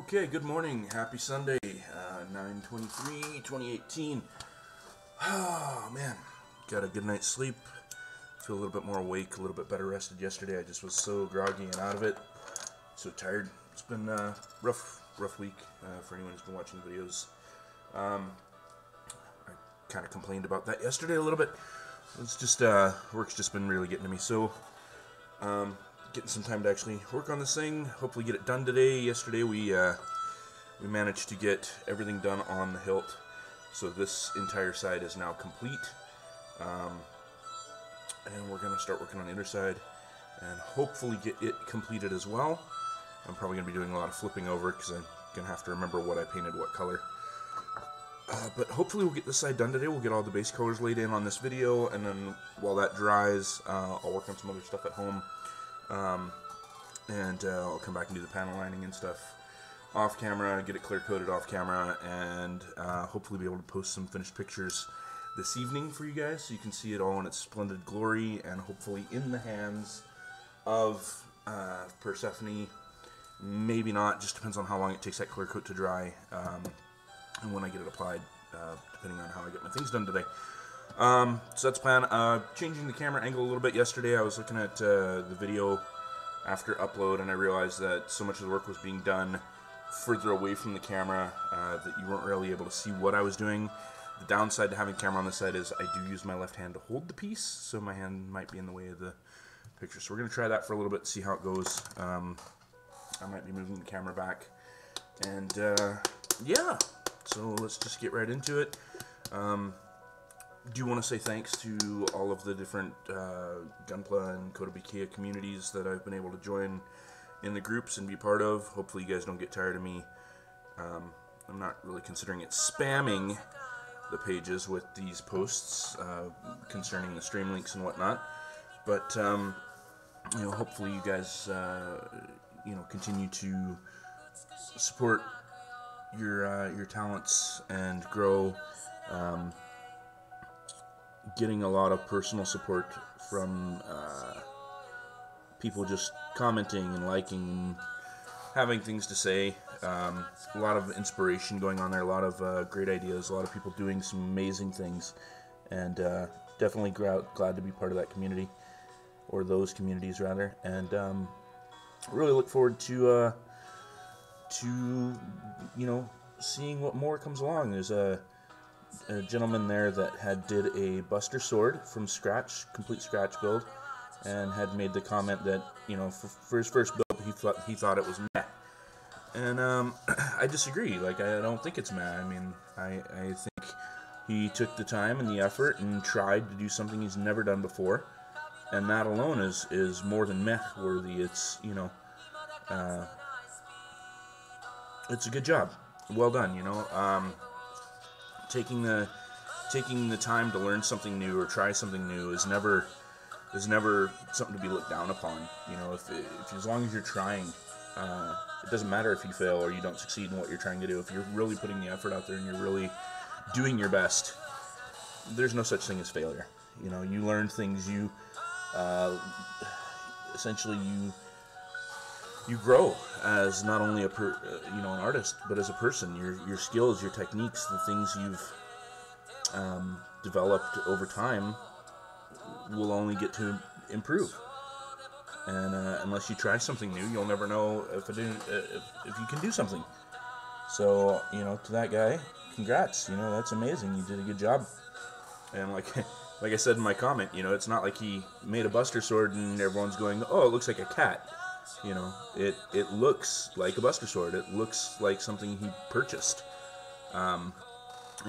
Okay, good morning. Happy Sunday, 9/23/2018. Oh, man. Got a good night's sleep. Feel a little bit more awake, a little bit better rested yesterday. I just was so groggy and out of it. So tired. It's been a rough week for anyone who's been watching videos. I kind of complained about that yesterday a little bit. It's just, work's just been really getting to me. So, getting some time to actually work on this thing, hopefully get it done today. Yesterday we managed to get everything done on the hilt, so this entire side is now complete, and we're going to start working on the inner side and hopefully get it completed as well. I'm probably going to be doing a lot of flipping over because I'm going to have to remember what I painted what color. But hopefully we'll get this side done today. We'll get all the base colors laid in on this video, and then while that dries, I'll work on some other stuff at home. I'll come back and do the panel lining and stuff off camera, get it clear coated off camera, and hopefully be able to post some finished pictures this evening for you guys so you can see it all in its splendid glory, and hopefully in the hands of Persephone. Maybe not, just depends on how long it takes that clear coat to dry, and when I get it applied, depending on how I get my things done today. So that's the plan. Changing the camera angle a little bit yesterday. I was looking at the video after upload, and I realized that so much of the work was being done further away from the camera that you weren't really able to see what I was doing. The downside to having the camera on this side is I do use my left hand to hold the piece, so my hand might be in the way of the picture. So we're going to try that for a little bit, see how it goes. I might be moving the camera back. And yeah, so let's just get right into it. Do want to say thanks to all of the different Gunpla and Kotobukiya communities that I've been able to join in the groups and be part of. Hopefully you guys don't get tired of me. I'm not really considering it spamming the pages with these posts concerning the stream links and whatnot, but you know, hopefully you guys you know, continue to support your talents and grow. Getting a lot of personal support from people just commenting and liking and having things to say. A lot of inspiration going on there, a lot of great ideas, a lot of people doing some amazing things, and definitely glad to be part of that community, or those communities rather, and really look forward to you know, seeing what more comes along. There's a gentleman there that did a Buster sword from scratch, complete scratch build, and had made the comment that, you know, for his first build he thought it was meh, and I disagree. Like, I don't think it's meh. I mean, I think he took the time and the effort and tried to do something he's never done before, and that alone is more than meh worthy. It's, you know, it's a good job, well done, you know. Taking the time to learn something new or try something new is never something to be looked down upon. You know, if as long as you're trying, it doesn't matter if you fail or you don't succeed in what you're trying to do. If you're really putting the effort out there and you're really doing your best, there's no such thing as failure. You know, you learn things. You essentially you grow as not only you know, an artist, but as a person. Your skills, your techniques, the things you've developed over time will only get to improve. And unless you try something new, you'll never know if you can do something. So, you know, to that guy, congrats. You know, that's amazing. You did a good job. And like I said in my comment, you know, it's not like he made a Buster sword and everyone's going, oh, it looks like a cat. You know, it looks like a Buster sword. It looks like something he purchased. And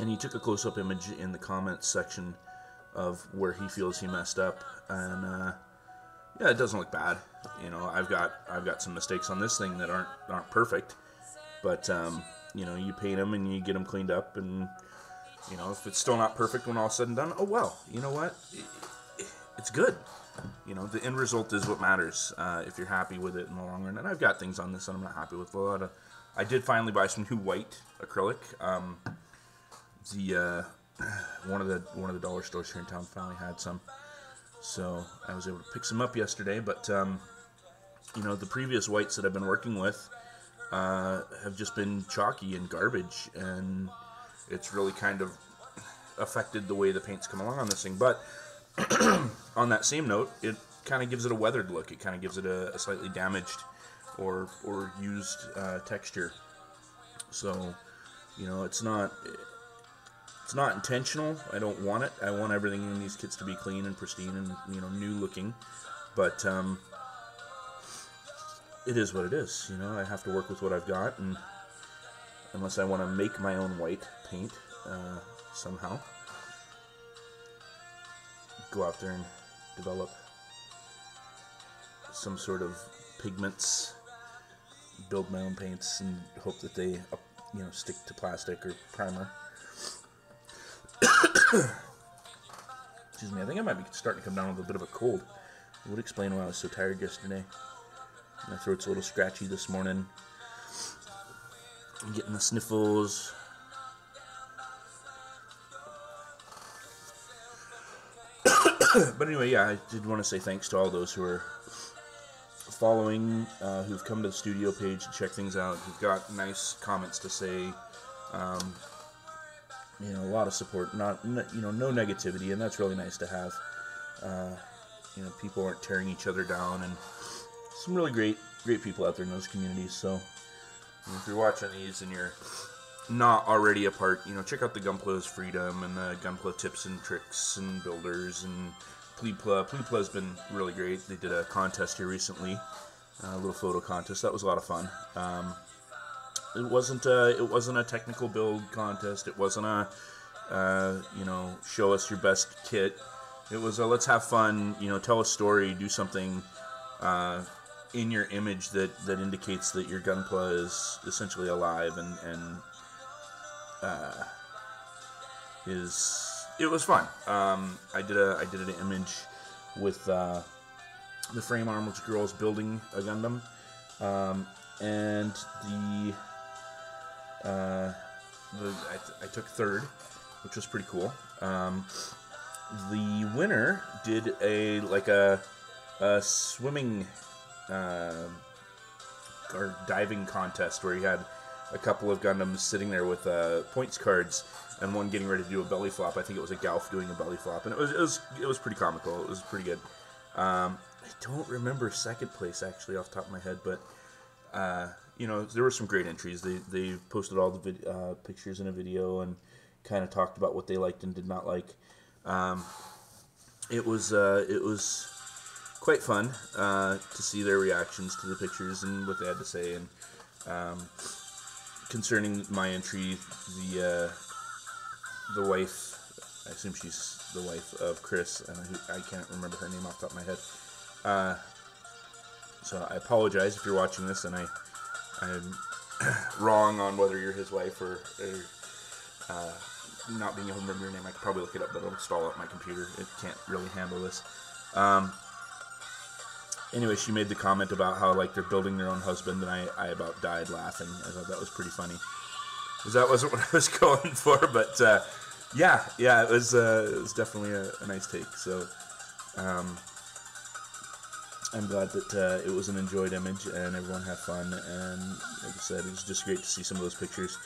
he took a close-up image in the comments section of where he feels he messed up, and yeah, it doesn't look bad. You know, I've got some mistakes on this thing that aren't perfect, but you know, you paint them and you get them cleaned up, and you know, if it's still not perfect when all's said and done, oh well. You know what? It's good. You know, the end result is what matters, if you're happy with it in the long run. And I've got things on this that I'm not happy with. I did finally buy some new white acrylic. One of the dollar stores here in town finally had some, so I was able to pick some up yesterday. But you know, the previous whites that I've been working with have just been chalky and garbage, and it's really kind of affected the way the paint's come along on this thing. But on that same note, it kind of gives it a weathered look. It kind of gives it a slightly damaged or used texture. So, you know, it's not intentional. I don't want it. I want everything in these kits to be clean and pristine and, you know, new looking. But it is what it is. You know, I have to work with what I've got, and unless I want to make my own white paint somehow, go out there and develop some sort of pigments, build my own paints, and hope that they, you know, stick to plastic or primer. Excuse me, I think I might be starting to come down with a bit of a cold. It would explain why I was so tired yesterday. My throat's a little scratchy this morning. I'm getting the sniffles. But anyway, yeah, I did want to say thanks to all those who are following, who've come to the studio page to check things out, who've got nice comments to say. You know, a lot of support, you know, no negativity, and that's really nice to have. You know, people aren't tearing each other down, and some really great people out there in those communities. So, you know, if you're watching these and you're not already a part, you know, check out the Gunpla's Freedom and the Gunpla Tips and Tricks and Builders, and Pleepla has been really great. They did a contest here recently, a little photo contest. That was a lot of fun. It wasn't a technical build contest. It wasn't a you know, show us your best kit. It was a let's have fun, you know, tell a story, do something in your image that indicates that your Gunpla is essentially alive, and it was fun. I did an image with the Frame Armors girls building a Gundam, and I took third, which was pretty cool. The winner did a swimming or diving contest where he had a couple of Gundams sitting there with points cards, and one getting ready to do a belly flop. I think it was a Galf doing a belly flop, and it was pretty comical. It was pretty good. I don't remember second place actually off the top of my head, but you know, there were some great entries. They posted all the pictures in a video and kind of talked about what they liked and did not like. It was quite fun to see their reactions to the pictures and what they had to say. And concerning my entry, the wife, I assume she's the wife of Chris, and I can't remember her name off the top of my head. So I apologize if you're watching this and I'm wrong on whether you're his wife or not being able to remember your name. I could probably look it up, but it'll stall out my computer. It can't really handle this. Anyway, she made the comment about how, like, they're building their own husband, and I about died laughing. I thought that was pretty funny. Because that wasn't what I was going for, but yeah, it was definitely a nice take. So I'm glad that it was an enjoyed image and everyone had fun. And like I said, it was just great to see some of those pictures.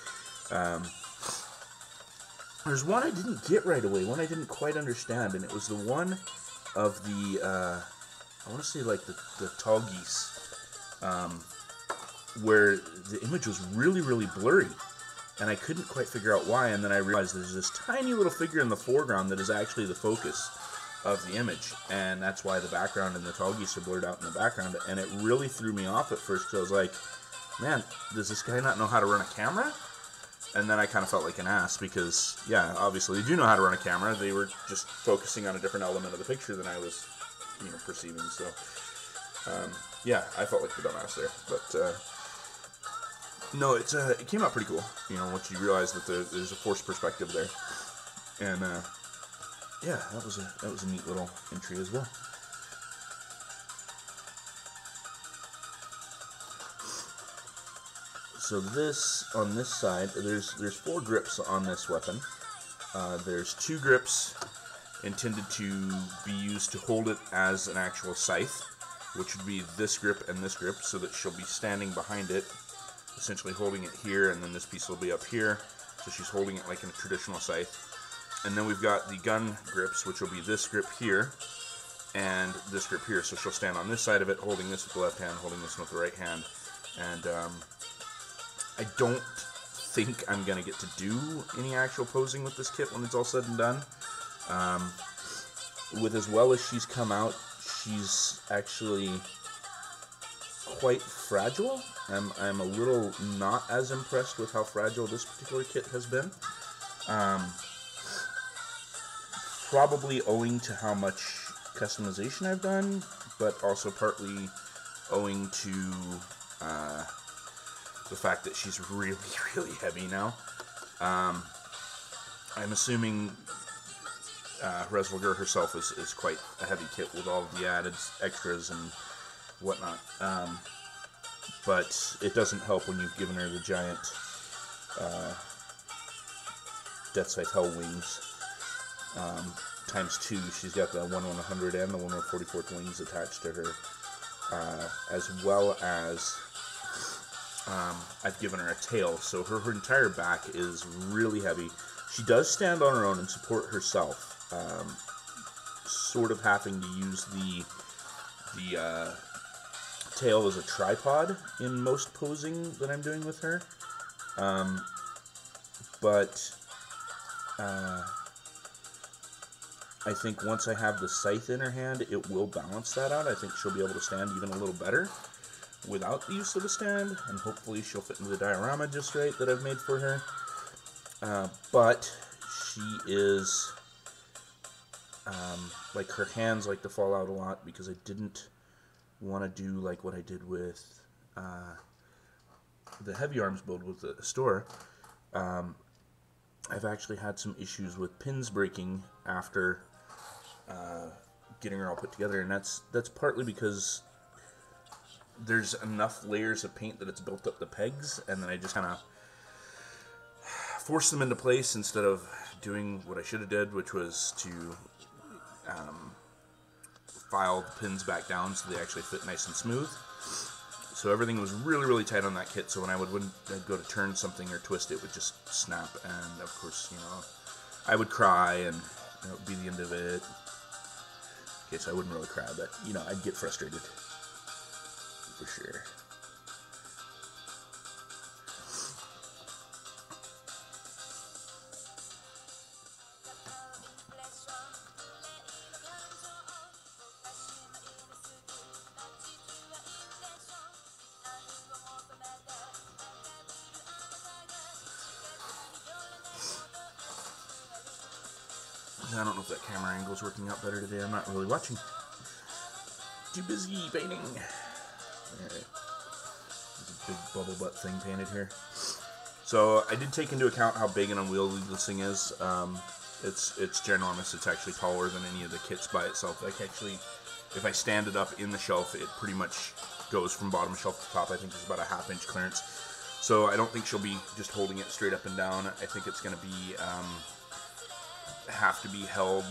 There's one I didn't get right away, one I didn't quite understand, and it was the one of the, I want to say like the tall geese, where the image was really, really blurry, and I couldn't quite figure out why, and then I realized there's this tiny little figure in the foreground that is actually the focus of the image, and that's why the background and the tall geese are blurred out in the background, and it really threw me off at first, because I was like, man, does this guy not know how to run a camera? And then I kind of felt like an ass because, yeah, obviously they do know how to run a camera. They were just focusing on a different element of the picture than I was, you know, perceiving. So, yeah, I felt like the dumbass there. But no, it came out pretty cool. You know, once you realize that there's a forced perspective there, and yeah, that was a neat little entry as well. So this, on this side, there's 4 grips on this weapon. There's 2 grips intended to be used to hold it as an actual scythe, which would be this grip and this grip, so that she'll be standing behind it essentially holding it here, and then this piece will be up here. So she's holding it like in a traditional scythe. And then we've got the gun grips, which will be this grip here and this grip here. So she'll stand on this side of it, holding this with the left hand, holding this with the right hand. And I don't think I'm going to get to do any actual posing with this kit when it's all said and done. With as well as she's come out, she's actually quite fragile. I'm a little not as impressed with how fragile this particular kit has been. Probably owing to how much customization I've done, but also partly owing to the fact that she's really, really heavy now. I'm assuming Resvelger herself is quite a heavy kit with all of the added extras and whatnot. But it doesn't help when you've given her the giant Death Scythe Hell wings. Times 2, she's got the 1/100 and the 1/44 wings attached to her, as well as I've given her a tail, so her entire back is really heavy. She does stand on her own and support herself, sort of having to use the tail as a tripod in most posing that I'm doing with her, but I think once I have the scythe in her hand, it will balance that out. I think she'll be able to stand even a little better without the use of a stand, and hopefully she'll fit into the diorama just right that I've made for her. But she is, like, her hands like to fall out a lot because I didn't want to do like what I did with the heavy arms build with the store. I've actually had some issues with pins breaking after getting her all put together, and that's partly because there's enough layers of paint that it's built up the pegs, and then I just kind of force them into place instead of doing what I should have did, which was to file the pins back down so they actually fit nice and smooth. So everything was really, really tight on that kit, so when I'd go to turn something or twist, it would just snap, and of course, you know, I would cry, and that would be the end of it. Okay, so I wouldn't really cry, but, you know, I'd get frustrated, for sure. I don't know if that camera angle is working out better today. I'm not really watching. Too busy painting. Alright. There's a big bubble butt thing painted here. So I did take into account how big and unwieldy this thing is. It's ginormous. It's actually taller than any of the kits by itself. Like, actually, if I stand it up in the shelf, it pretty much goes from bottom shelf to top. I think there's about a ½ inch clearance. So I don't think she'll be just holding it straight up and down. I think it's going to be have to be held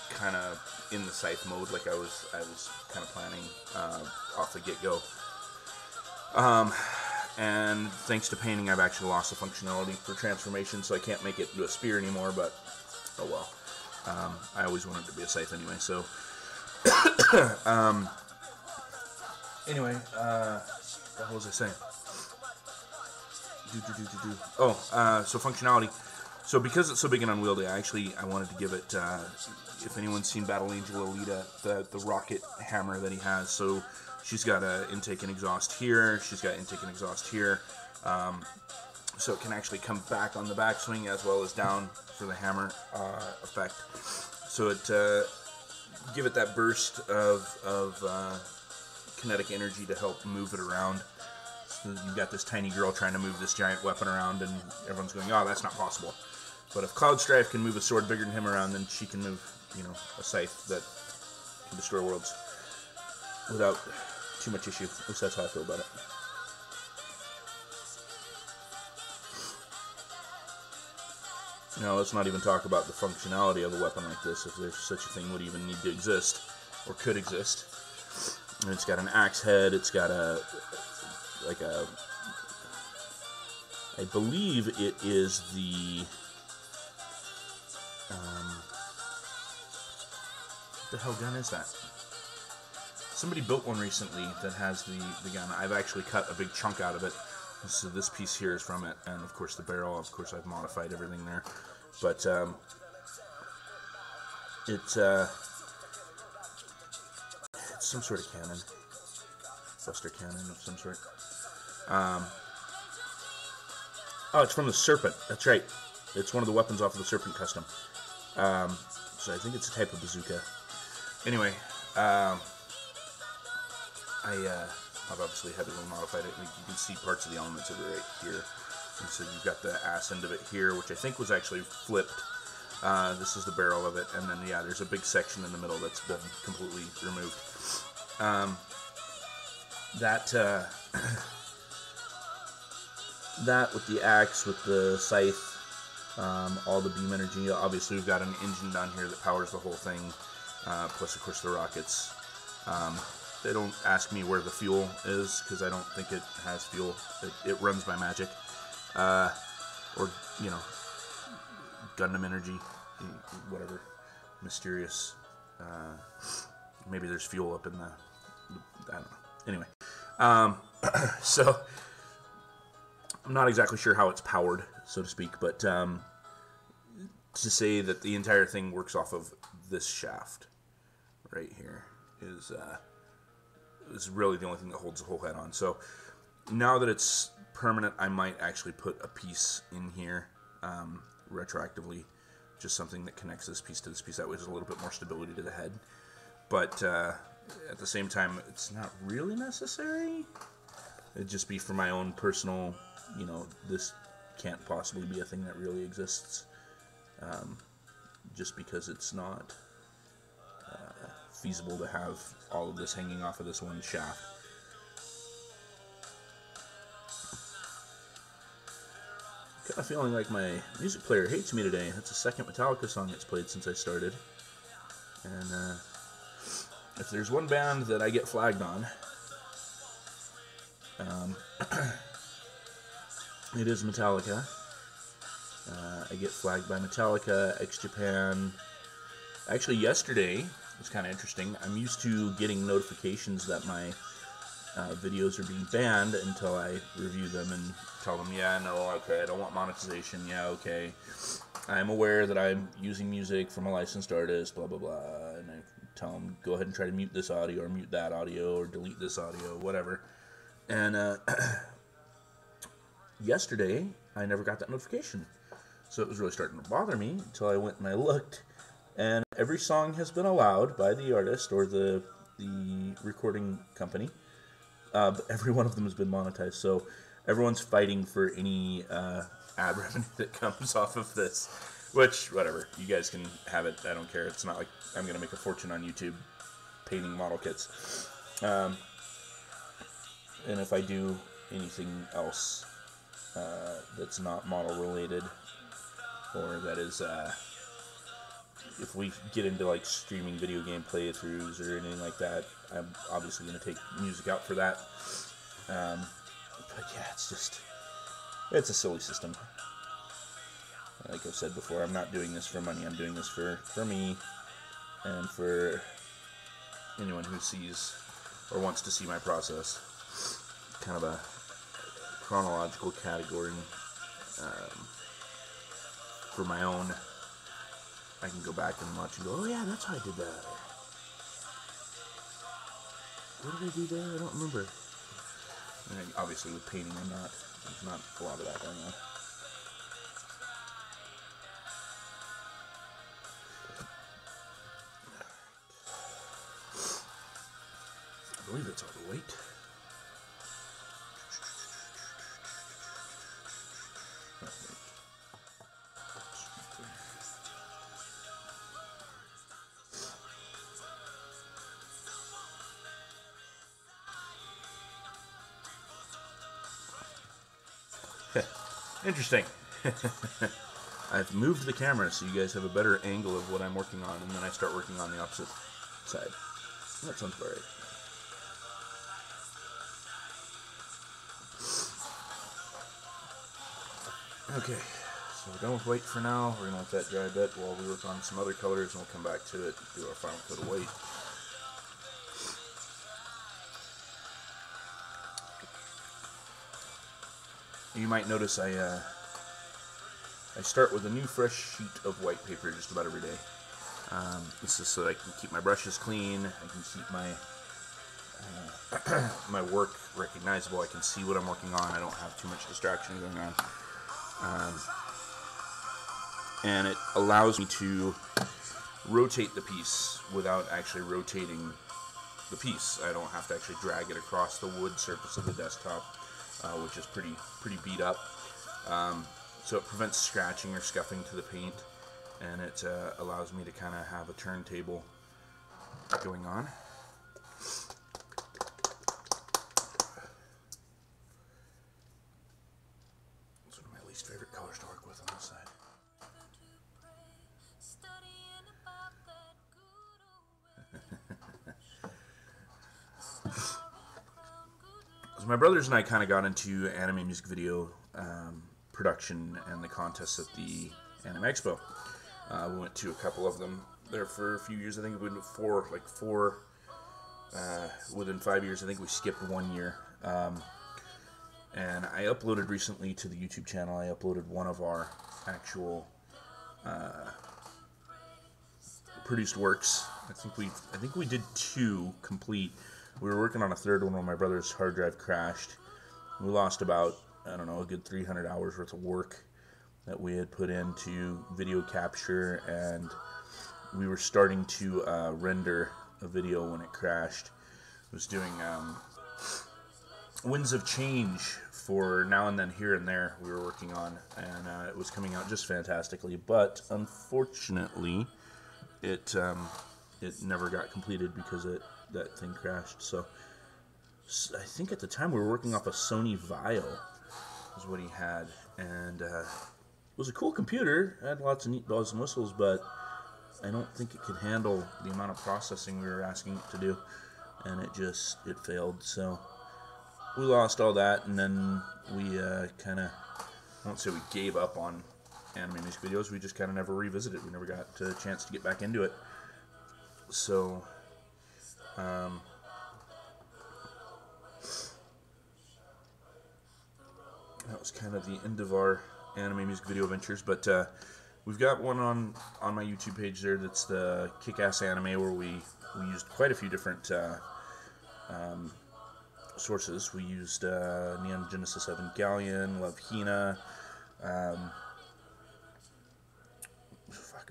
kind of in the scythe mode, like I was kind of planning off the get-go. And thanks to painting, I've actually lost the functionality for transformation, so I can't make it into a spear anymore, but oh well. I always wanted it to be a scythe anyway, so anyway, what was I saying? So functionality. So because it's so big and unwieldy, I wanted to give it, if anyone's seen Battle Angel Alita, the rocket hammer that he has. So she's got an intake and exhaust here, she's got intake and exhaust here, so it can actually come back on the backswing as well as down for the hammer effect. So it give it that burst of kinetic energy to help move it around. So you've got this tiny girl trying to move this giant weapon around, and everyone's going, oh, that's not possible. But if Cloud Strife can move a sword bigger than him around, then she can move, you know, a scythe that can destroy worlds without too much issue. At least that's how I feel about it. Now, let's not even talk about the functionality of a weapon like this, if there's such a thing would even need to exist, or could exist. And it's got an axe head, it's got a I believe it is the... what the hell gun is that? Somebody built one recently that has the gun. I've actually cut a big chunk out of it. So this piece here is from it. And of course the barrel, of course I've modified everything there. But it's some sort of cannon. Buster cannon of some sort. Oh, it's from the Serpent. That's right. It's one of the weapons off of the Serpent custom. So I think it's a type of bazooka. Anyway, I've obviously heavily modified it. You can see parts of the elements of it right here. And so you've got the ass end of it here, which I think was actually flipped. This is the barrel of it, and then yeah, there's a big section in the middle that's been completely removed. That with the axe, with the scythe, all the beam energy. Obviously, we've got an engine down here that powers the whole thing. Plus, of course, the rockets. They don't ask me where the fuel is, because I don't think it has fuel. It runs by magic. Or, you know, Gundam energy, whatever. Mysterious. Maybe there's fuel up in the I don't know. Anyway. So, I'm not exactly sure how it's powered, so to speak, but to say that the entire thing works off of this shaft right here is really the only thing that holds the whole head on. So now that it's permanent, I might actually put a piece in here retroactively, just something that connects this piece to this piece. That way there's a little bit more stability to the head. But at the same time, it's not really necessary. It'd just be for my own personal, you know, this can't possibly be a thing that really exists, just because it's not feasible to have all of this hanging off of this one shaft. Kind of feeling like my music player hates me today. That's the second Metallica song that's played since I started. And if there's one band that I get flagged on, it is Metallica. I get flagged by Metallica, X-Japan. Actually, yesterday, it was kind of interesting. I'm used to getting notifications that my videos are being banned until I review them and tell them, yeah, no, okay, I don't want monetization, yeah, okay. I'm aware that I'm using music from a licensed artist, blah, blah, blah, and I tell them, go ahead and try to mute this audio, or mute that audio, or delete this audio, whatever. And yesterday, I never got that notification. So it was really starting to bother me until I went and I looked, and every song has been allowed by the artist or the recording company, but every one of them has been monetized. So everyone's fighting for any ad revenue that comes off of this, which, whatever, you guys can have it. I don't care. It's not like I'm going to make a fortune on YouTube painting model kits. And if I do anything else that's not model related, or that is, if we get into like streaming video game playthroughs or anything like that, I'm obviously going to take music out for that. But yeah, it's a silly system. Like I've said before, I'm not doing this for money. I'm doing this for me and for anyone who sees or wants to see my process. Kind of a chronological category for my own. I can go back and watch and go, oh yeah, that's how I did that. What did I do there? I don't remember. And obviously with painting, there's not a lot of that going on. I believe it's all the weight. Interesting. I've moved the camera so you guys have a better angle of what I'm working on, and then I start working on the opposite side. That sounds about right. Okay, so we're done with white for now. We're going to let that dry a bit while we work on some other colors, and we'll come back to it, do our final coat of white. You might notice I start with a new fresh sheet of white paper just about every day. This is so that I can keep my brushes clean, I can keep my my work recognizable, I can see what I'm working on, I don't have too much distraction going on. And it allows me to rotate the piece without actually rotating the piece. I don't have to actually drag it across the wood surface of the desktop, which is pretty beat up. So it prevents scratching or scuffing to the paint, and it allows me to kind of have a turntable going on. It's one of my least favorite colors to work with on this side. So my brothers and I kind of got into anime music video production and the contests at the Anime Expo. We went to a couple of them there for a few years. I think we went to four within 5 years. I think we skipped 1 year. And I uploaded recently to the YouTube channel, I uploaded one of our actual produced works. I think we did 2 complete. We were working on a third one when my brother's hard drive crashed. We lost about, I don't know, a good 300 hours worth of work that we had put into video capture, and we were starting to render a video when it crashed. It was doing Winds of Change for Now and Then Here and There we were working on, and it was coming out just fantastically, but unfortunately it never got completed because that thing crashed. So I think at the time we were working off a Sony Vaio is what he had, and it was a cool computer. It had lots of neat bells and whistles, but I don't think it could handle the amount of processing we were asking it to do, and it failed. So we lost all that, and then we kind of, I won't say we gave up on anime music videos, we just kind of never revisited it. We never got a chance to get back into it. So that was kind of the end of our anime music video ventures, but we've got one on my YouTube page there that's the Kick-Ass Anime, where we used quite a few different sources. We used Neon Genesis Evangelion, Love Hina,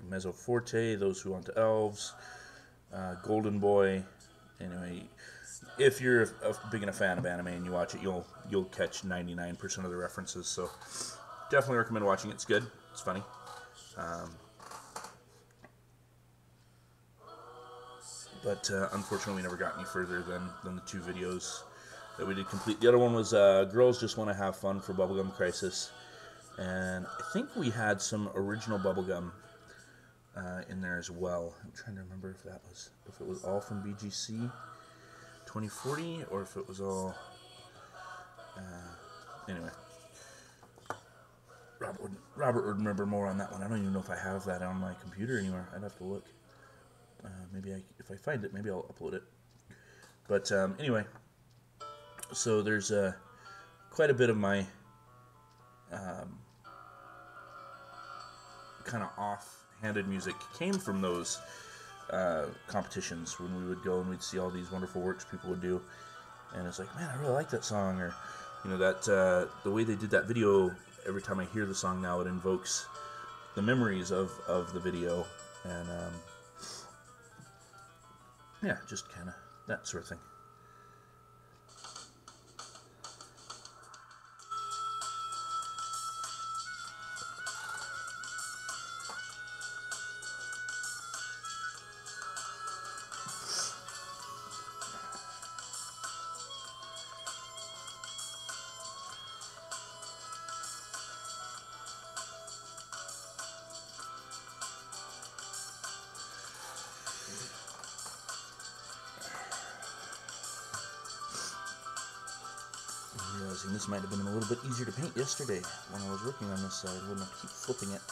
Mezzo Forte, Those Who Want Elves, Golden Boy. Anyway, if you're big enough fan of anime and you watch it, you'll catch 99% of the references. So definitely recommend watching it. It's good. It's funny. But unfortunately, we never got any further than the 2 videos that we did complete. The other one was Girls Just Want to Have Fun for Bubblegum Crisis, and I think we had some original Bubblegum in there as well. I'm trying to remember if it was all from BGC 2040 or if it was all anyway. Robert would remember more on that one. I don't even know if I have that on my computer anywhere. I'd have to look. Maybe if I find it, maybe I'll upload it. But anyway, so there's quite a bit of my kind of off-handed music came from those competitions when we would go and we'd see all these wonderful works people would do, and it's like, man, I really like that song, or that the way they did that video. Every time I hear the song now, it invokes the memories of the video, and yeah, just kind of that sort of thing. realizing this might have been a little bit easier to paint yesterday when I was working on this side. I wouldn't have to keep flipping it.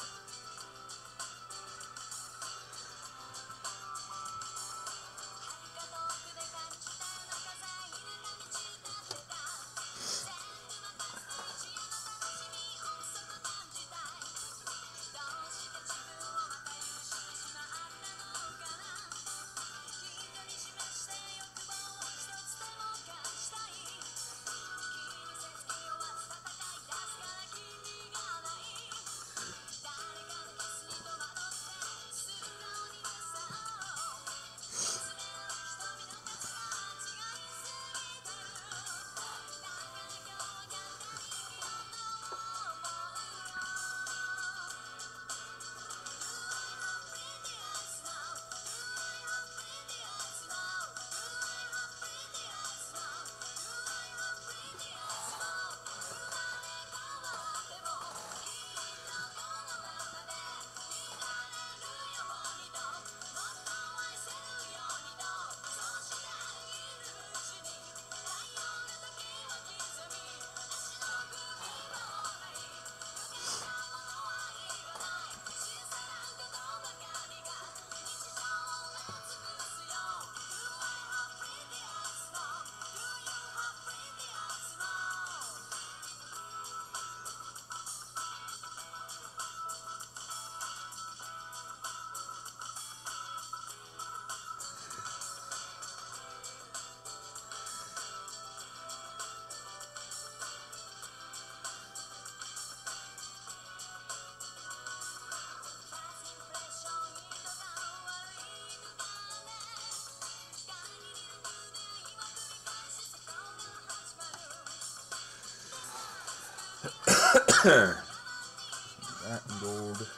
That and gold.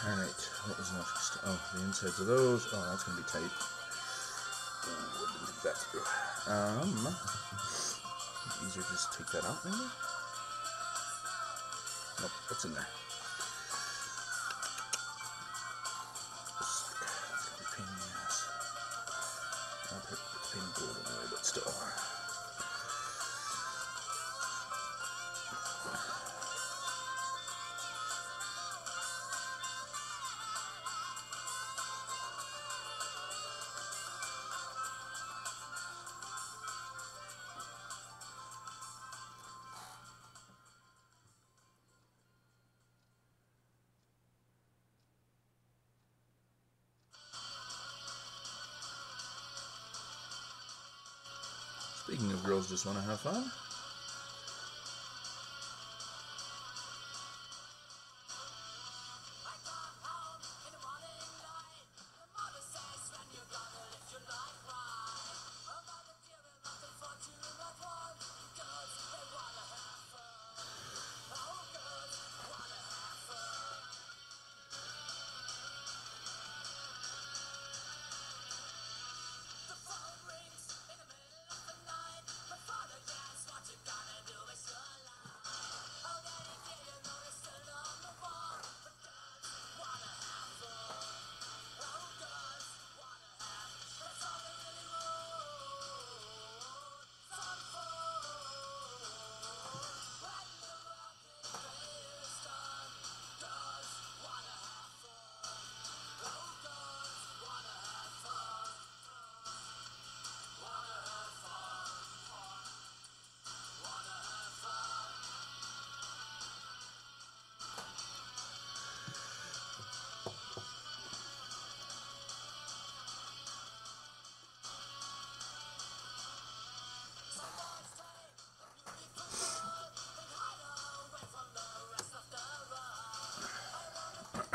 Alright, what was next? Oh, the insides of those. Oh, that's going to be tight. Oh, didn't think that through. Easier to just take that out, maybe? Nope, what's in there? That's going to be a pain in the ass. I'll put the paint gold anyway, but still. Speaking of girls just want to have fun.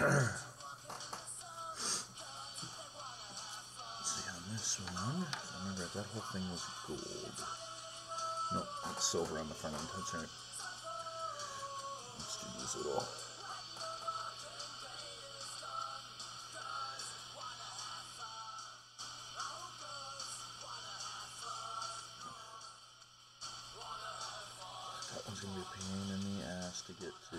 see on this one. Remember, that whole thing was gold. Nope, it's silver on the front end. That's right. Let's do this little. That one's gonna be a pain in the ass to get to.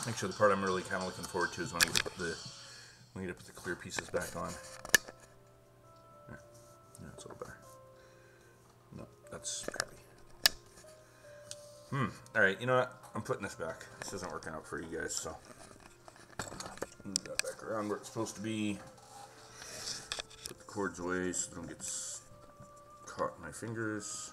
Actually, the part I'm really kind of looking forward to is when I get to put the clear pieces back on. Yeah, that's a little better. No, that's crappy. All right, you know what? I'm putting this back. This isn't working out for you guys, so move that back around where it's supposed to be. Put the cords away so they don't get caught in my fingers.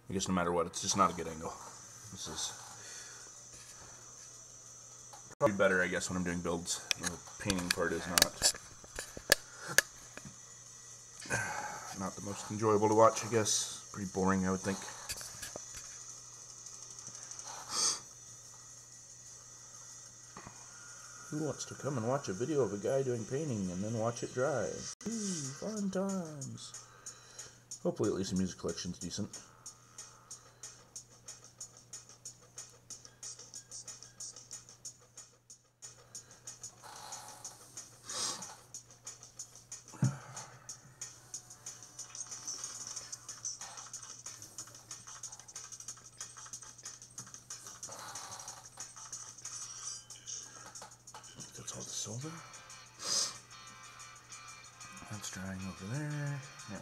I guess no matter what, it's just not a good angle. This is probably better, I guess, when I'm doing builds. The painting part is not the most enjoyable to watch, I guess. Pretty boring, I would think. Who wants to come and watch a video of a guy doing painting and then watch it dry? Ooh, fun times. Hopefully at least the music collection's decent. That's all the silver. That's drying over there. Yeah.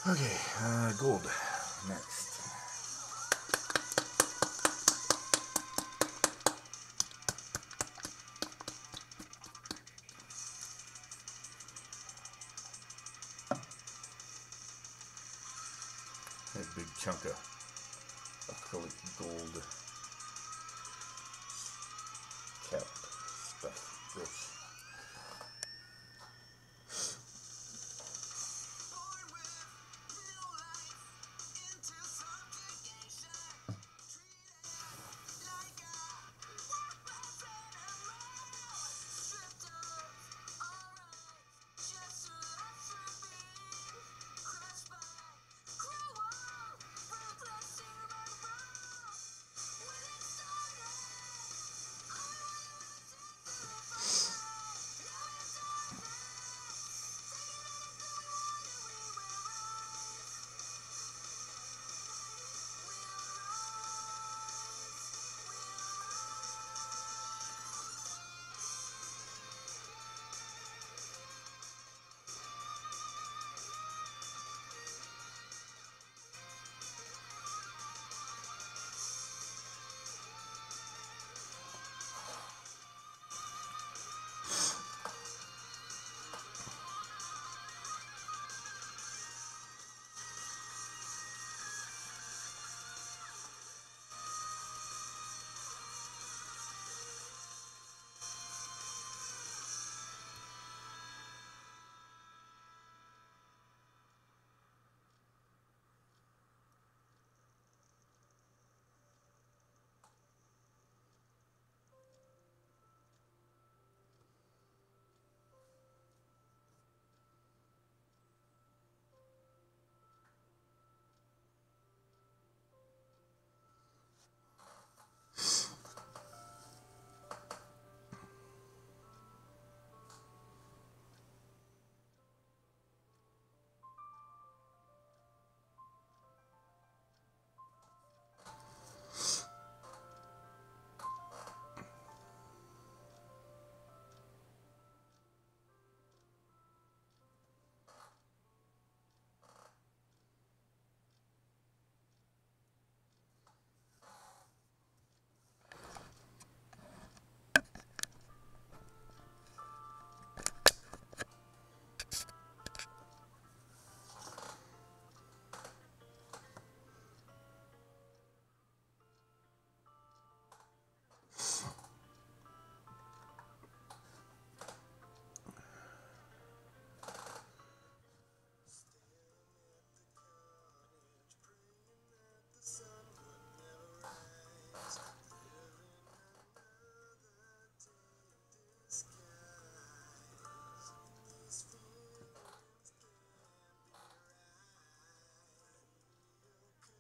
Okay, gold next. A big chunk of acrylic gold cap stuff. Gross.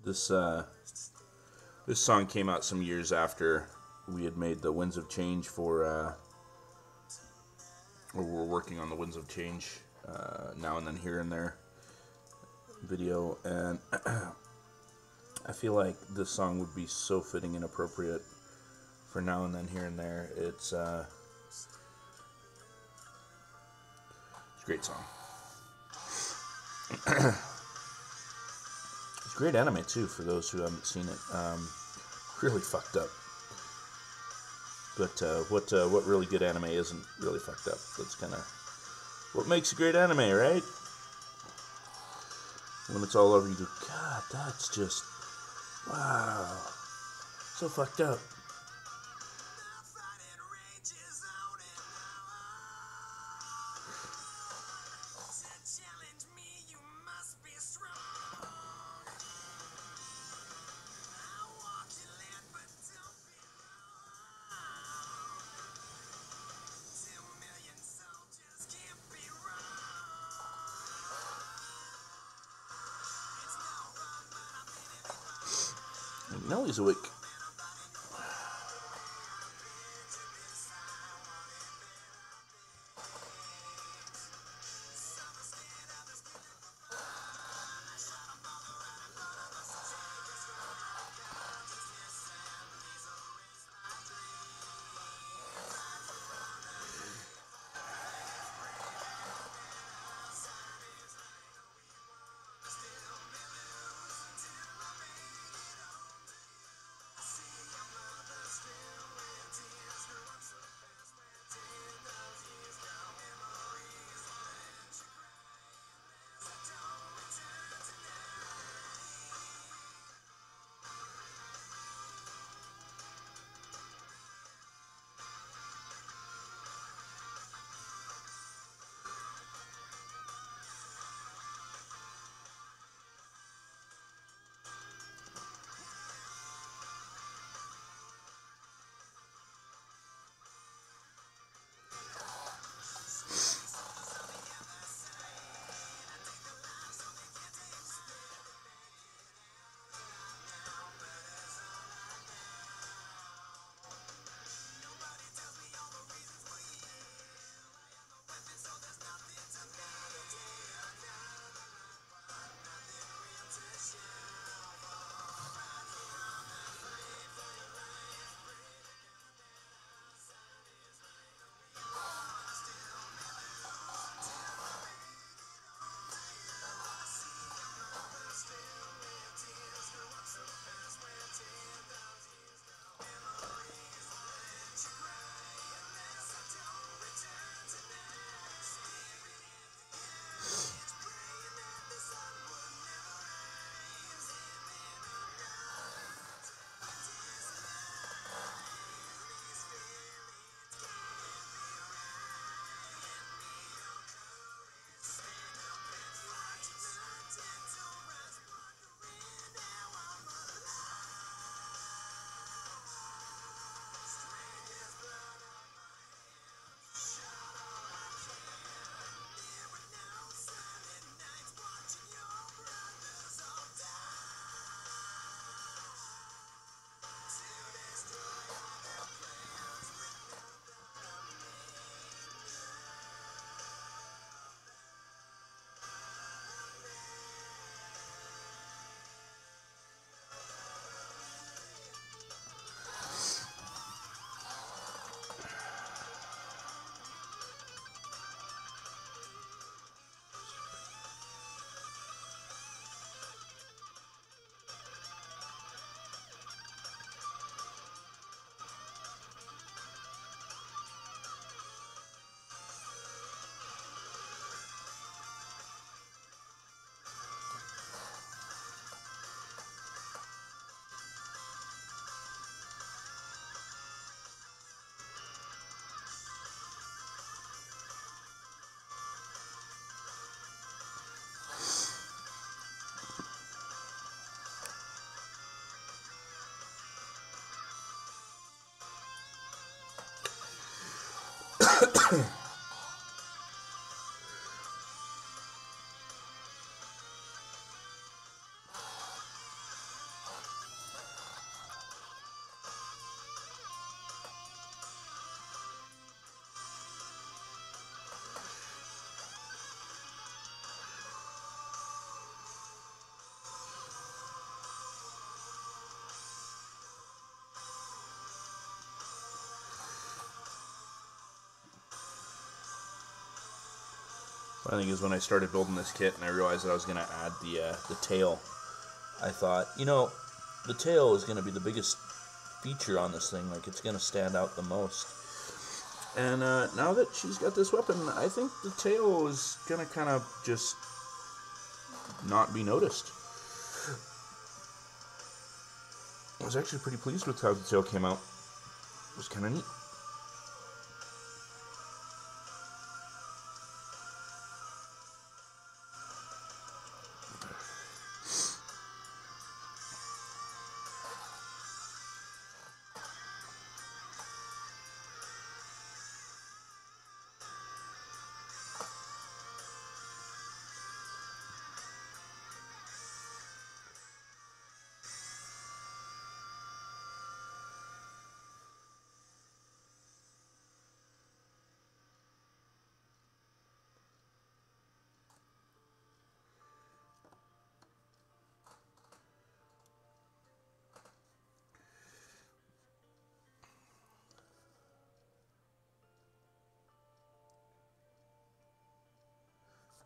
This this song came out some years after we had made the Winds of Change for, or we're working on the Winds of Change Now and Then Here and There video, and I feel like this song would be so fitting and appropriate for Now and Then Here and There. It's a great song. It's great anime too, for those who haven't seen it. Really fucked up. But what really good anime isn't really fucked up? That's kind of what makes a great anime, right? When it's all over, you go, God, that's just, wow, so fucked up. Nellie's awake. Funny thing is, when I started building this kit and I realized that I was going to add the tail, I thought, you know, the tail is going to be the biggest feature on this thing. Like, it's going to stand out the most. And now that she's got this weapon, I think the tail is going to kind of just not be noticed. I was actually pretty pleased with how the tail came out. It was kind of neat.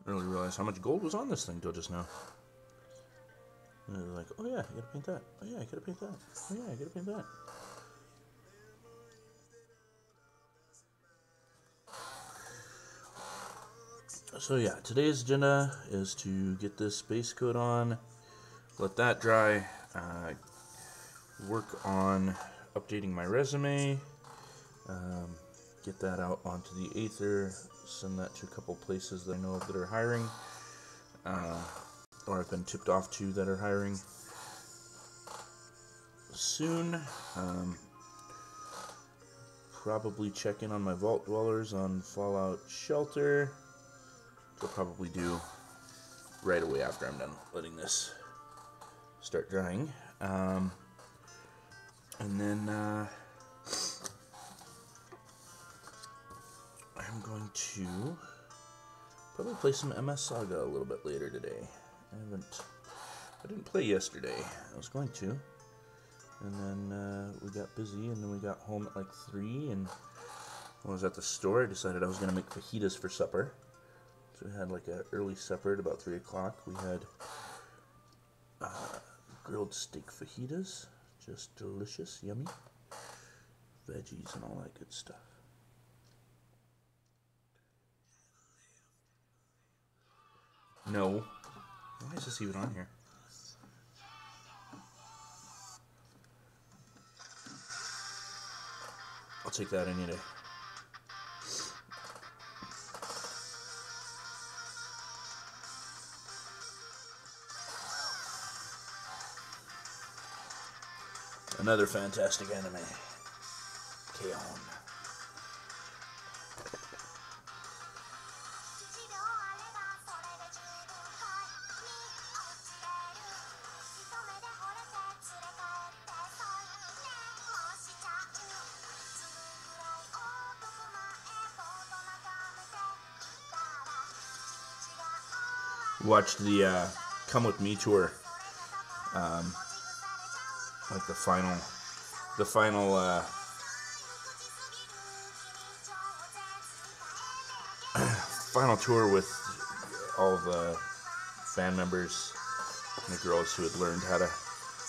I didn't really realize how much gold was on this thing till just now. And they're like, oh yeah, you gotta paint that. Oh yeah, you gotta paint that. Oh yeah, you gotta paint that. So yeah, today's agenda is to get this base coat on, let that dry, work on updating my resume, get that out onto the Aether, send that to a couple places that I know of that are hiring, or I've been tipped off to that are hiring soon. Probably check in on my Vault Dwellers on Fallout Shelter, which I'll probably do right away after I'm done letting this start drying. And then I'm going to probably play some MS Saga a little bit later today. I didn't play yesterday. I was going to. And then we got busy, and then we got home at like 3, and when I was at the store, I decided I was going to make fajitas for supper. So we had like an early supper at about 3 o'clock. We had grilled steak fajitas, just delicious, yummy, veggies and all that good stuff. No. Why is this even on here? I'll take that any day. Another fantastic anime. K-On! Watched the Come With Me tour, like the final final tour with all the band members and the girls who had learned how to,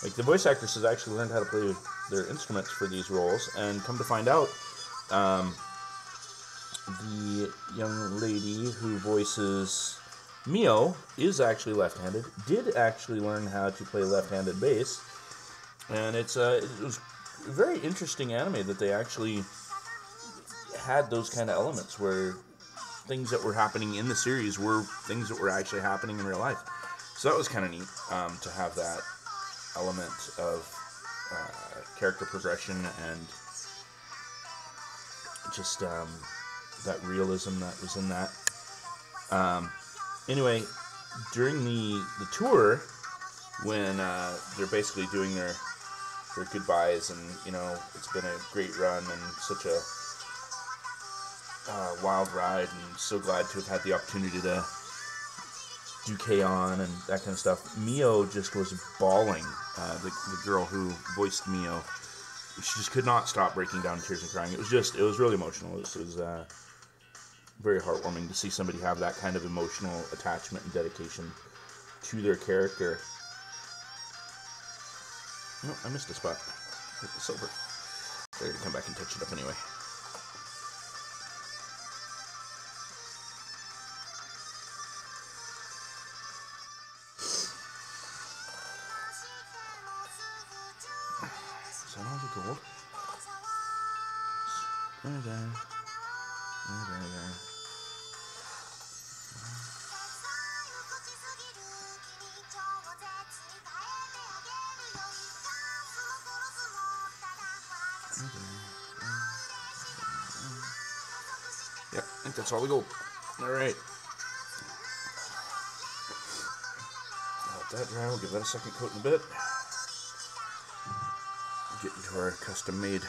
like, the voice actresses actually learned how to play their instruments for these roles, and come to find out, the young lady who voices Mio is actually left-handed, did actually learn how to play left-handed bass, and it was a very interesting anime that they actually had those kind of elements where things that were happening in the series were things that were actually happening in real life. So that was kind of neat, to have that element of character progression and just that realism that was in that. Anyway, during the tour, when they're basically doing their goodbyes, and, you know, it's been a great run and such a wild ride, and so glad to have had the opportunity to do K-On! And that kind of stuff. Mio just was bawling, the girl who voiced Mio. She just could not stop breaking down in tears and crying. It was really emotional. It was very heartwarming to see somebody have that kind of emotional attachment and dedication to their character. No, I missed a spot. Hit the silver. They're going to come back and touch it up anyway. Is that all the gold? There. Yep, I think that's all the gold. Alright. Let that dry. We'll give that a second coat in a bit. Get into our custom made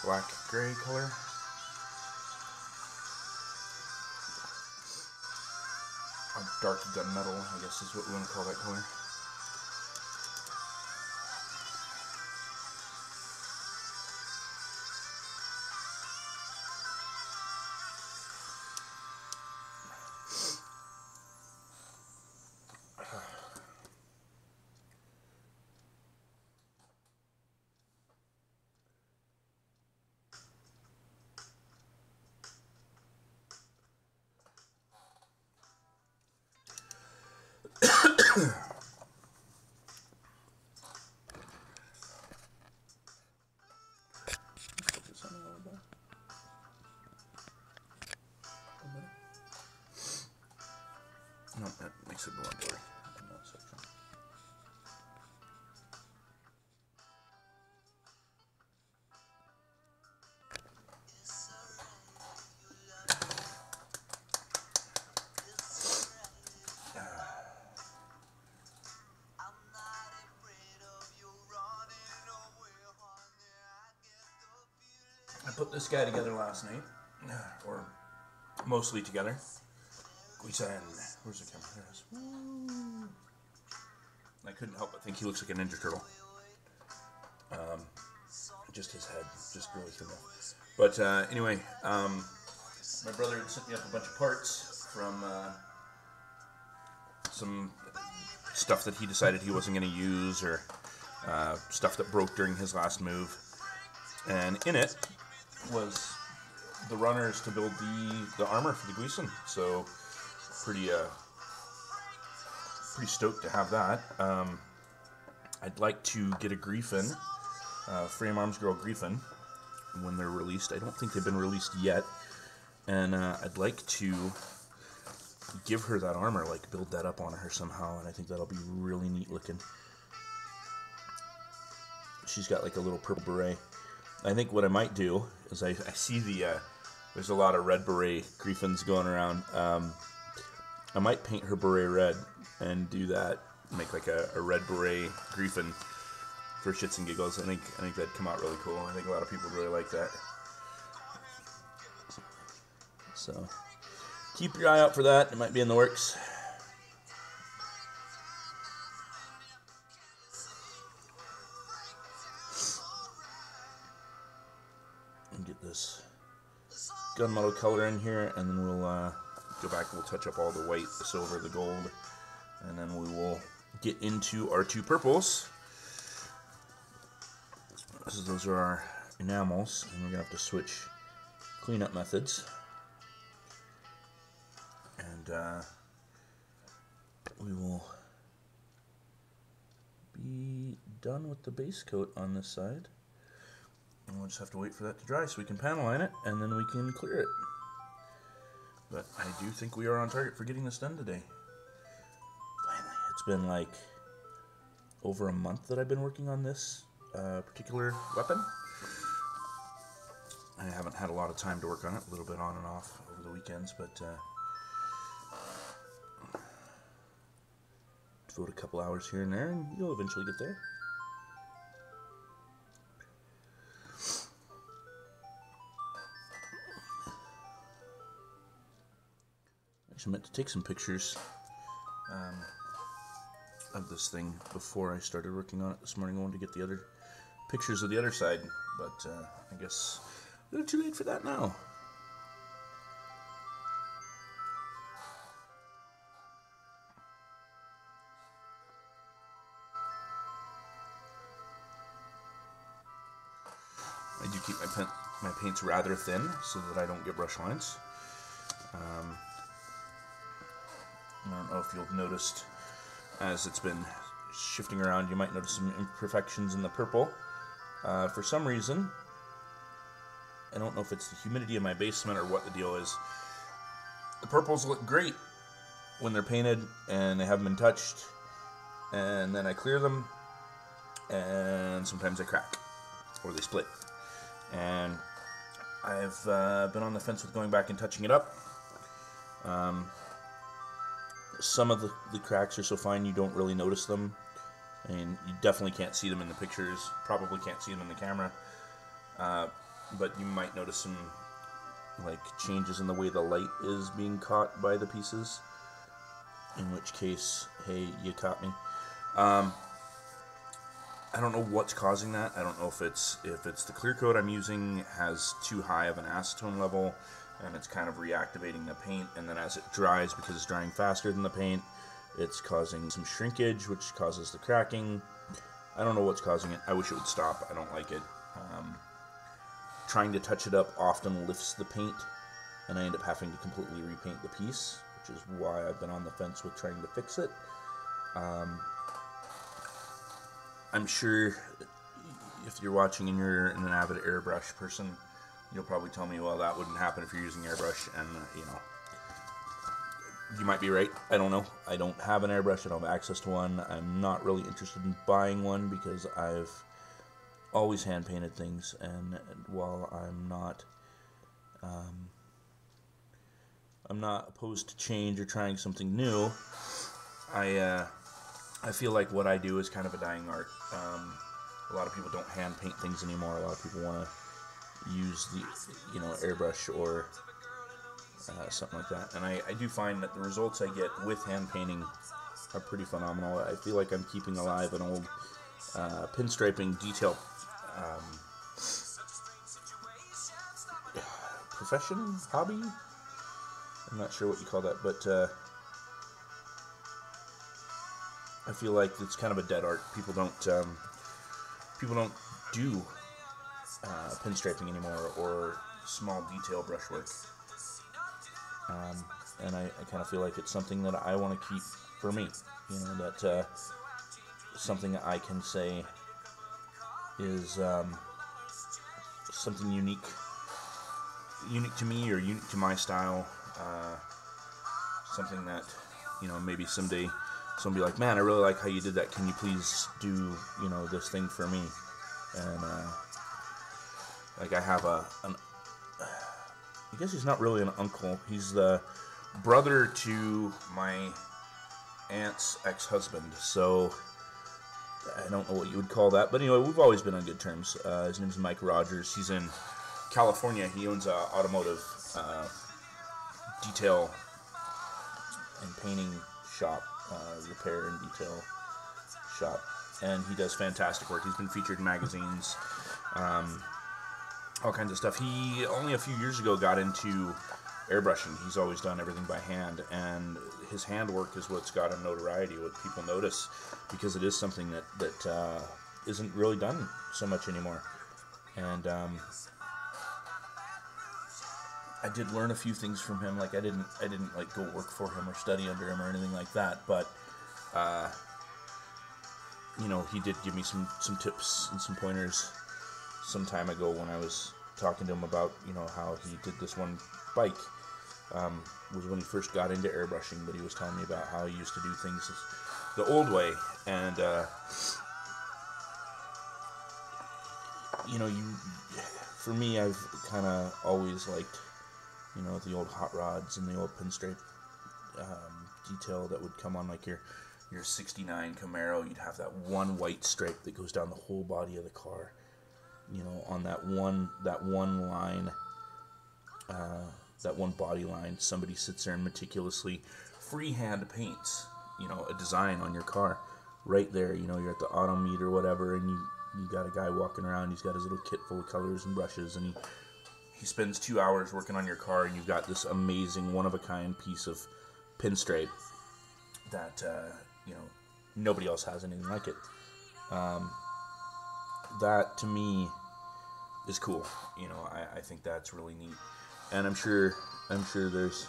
black gray color. Or dark gunmetal, I guess is what we want to call that color. No, that makes it more blurry in that section. I put this guy together last night, or mostly together. Where's the camera? There it is. I couldn't help but think he looks like a Ninja Turtle. Just his head, just really threw me off. But anyway, my brother had sent me up a bunch of parts from some stuff that he decided he wasn't going to use, or stuff that broke during his last move. And in it was the runners to build the armor for the Guisan. So pretty stoked to have that. I'd like to get a Griffin, Frame Arms Girl Griffin, when they're released. I don't think they've been released yet, and I'd like to give her that armor, like build that up on her somehow, and I think that'll be really neat looking. She's got like a little purple beret. I think what I might do is I see there's a lot of red beret Griffins going around. I might paint her beret red and do that, make like a red beret Griffin for shits and giggles. I think that'd come out really cool. I think a lot of people would really like that. So keep your eye out for that. It might be in the works. And get this gunmetal color in here, and then we'll go back and we'll touch up all the white, the silver, the gold, and then we will get into our two purples. So those are our enamels, and we're going to have to switch cleanup methods. And we will be done with the base coat on this side. And we'll just have to wait for that to dry so we can panel line it, and then we can clear it. But I do think we are on target for getting this done today. Finally, it's been like over a month that I've been working on this particular weapon. I haven't had a lot of time to work on it, a little bit on and off over the weekends, but devote a couple hours here and there, and you'll eventually get there. I meant to take some pictures of this thing before I started working on it this morning. I wanted to get the other pictures of the other side, but I guess a little too late for that now. I do keep my paints rather thin so that I don't get brush lines. I don't know if you've noticed, as it's been shifting around, you might notice some imperfections in the purple. For some reason, I don't know if it's the humidity in my basement or what the deal is, the purples look great when they're painted and they haven't been touched, and then I clear them and sometimes they crack or they split, and I've been on the fence with going back and touching it up. Some of the cracks are so fine you don't really notice them. I mean, you definitely can't see them in the pictures, probably can't see them in the camera, but you might notice some like changes in the way the light is being caught by the pieces, in which case, hey, you caught me. I don't know what's causing that. I don't know if it's the clear coat I'm using has too high of an acetone level and it's kind of reactivating the paint, and then as it dries, because it's drying faster than the paint, it's causing some shrinkage, which causes the cracking. I don't know what's causing it. I wish it would stop. I don't like it. Trying to touch it up often lifts the paint, and I end up having to completely repaint the piece, which is why I've been on the fence with trying to fix it. I'm sure if you're watching and you're an avid airbrush person, you'll probably tell me, well, that wouldn't happen if you're using airbrush, and you might be right. I don't know. I don't have an airbrush. I don't have access to one. I'm not really interested in buying one because I've always hand painted things, and while I'm not opposed to change or trying something new, I feel like what I do is kind of a dying art. A lot of people don't hand paint things anymore. A lot of people want to use the airbrush or something like that, and I do find that the results I get with hand painting are pretty phenomenal. I feel like I'm keeping alive an old pinstriping detail profession, hobby. I'm not sure what you call that, but I feel like it's kind of a dead art. People don't do pinstriping anymore or small detail brushwork. And I kind of feel like it's something that I want to keep for me. That something that I can say is something unique to me or unique to my style. Something that, maybe someday somebody like, man, I really like how you did that. Can you please do, this thing for me? And like I have I guess he's not really an uncle. He's the brother to my aunt's ex-husband. So I don't know what you would call that. But anyway, we've always been on good terms. His name's Mike Rogers. He's in California. He owns an automotive detail and painting shop, repair and detail shop. And he does fantastic work. He's been featured in magazines. All kinds of stuff. He only a few years ago got into airbrushing. He's always done everything by hand, and his handwork is what's got him notoriety, what people notice, because it is something that isn't really done so much anymore. And I did learn a few things from him. Like I didn't like go work for him or study under him or anything like that, but he did give me some tips and some pointers some time ago when I was talking to him about, how he did this one bike. Was when he first got into airbrushing, but he was telling me about how he used to do things the old way. And, for me, I've kind of always liked, the old hot rods and the old pinstripe detail that would come on like your 69 Camaro. You'd have that one white stripe that goes down the whole body of the car. On that one line, that one body line, somebody sits there and meticulously freehand paints, a design on your car. Right there, you're at the auto meet or whatever, and you got a guy walking around. He's got his little kit full of colors and brushes, and he spends 2 hours working on your car, and you've got this amazing one-of-a-kind piece of pinstripe that, nobody else has anything like it. That, to me, is cool. You know, I think that's really neat, and I'm sure there's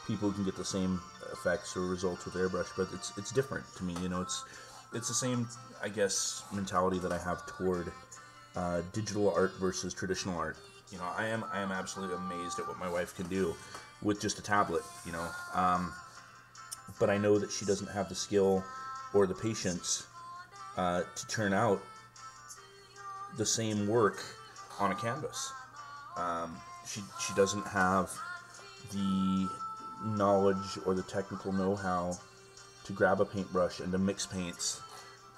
people who can get the same effects or results with airbrush, but it's different to me. You know, it's the same, I guess, mentality that I have toward digital art versus traditional art. You know, I am absolutely amazed at what my wife can do with just a tablet. You know, but I know that she doesn't have the skill or the patience to turn out the same work on a canvas. She doesn't have the knowledge or the technical know-how to grab a paintbrush and to mix paints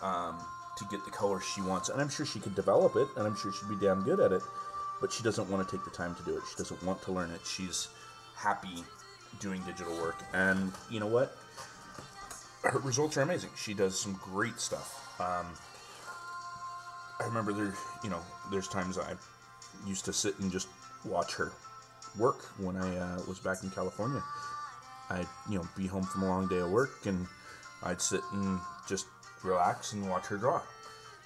to get the color she wants. And I'm sure she could develop it, and I'm sure she'd be damn good at it, but she doesn't want to take the time to do it. She doesn't want to learn it. She's happy doing digital work. And you know what? Her results are amazing. She does some great stuff. I remember there's times I used to sit and just watch her work when I was back in California. I'd, be home from a long day of work, and I'd sit and just relax and watch her draw.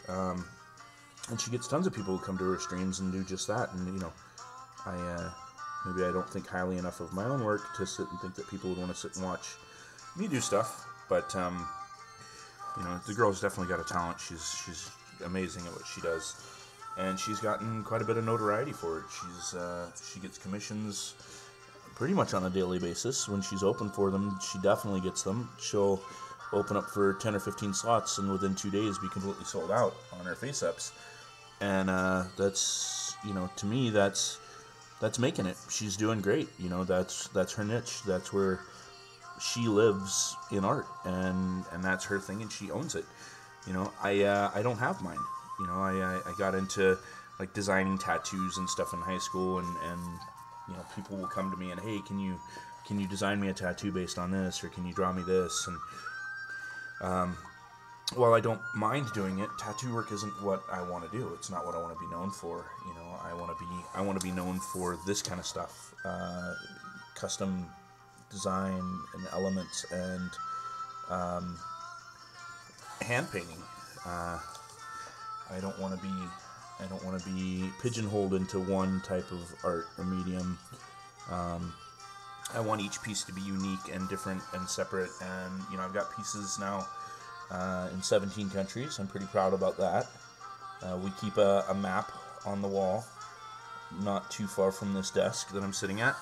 And she gets tons of people who come to her streams and do just that. And, maybe I don't think highly enough of my own work to sit and think that people would want to sit and watch me do stuff. But, the girl's definitely got a talent. She's amazing at what she does. And she's gotten quite a bit of notoriety for it. She gets commissions pretty much on a daily basis. When she's open for them, she definitely gets them. She'll open up for 10 or 15 slots and within 2 days be completely sold out on her face-ups. And that's, to me, that's making it. She's doing great. That's her niche. That's where she lives in art, and that's her thing, and she owns it. I don't have mine. I got into like designing tattoos and stuff in high school, and people will come to me and, hey, can you design me a tattoo based on this, or can you draw me this? And while I don't mind doing it, tattoo work isn't what I want to do. It's not what I want to be known for. I want to be known for this kind of stuff, custom design and elements and hand painting. I don't want to be pigeonholed into one type of art or medium. I want each piece to be unique and different and separate. And I've got pieces now in 17 countries. I'm pretty proud about that. We keep a map on the wall, not too far from this desk that I'm sitting at,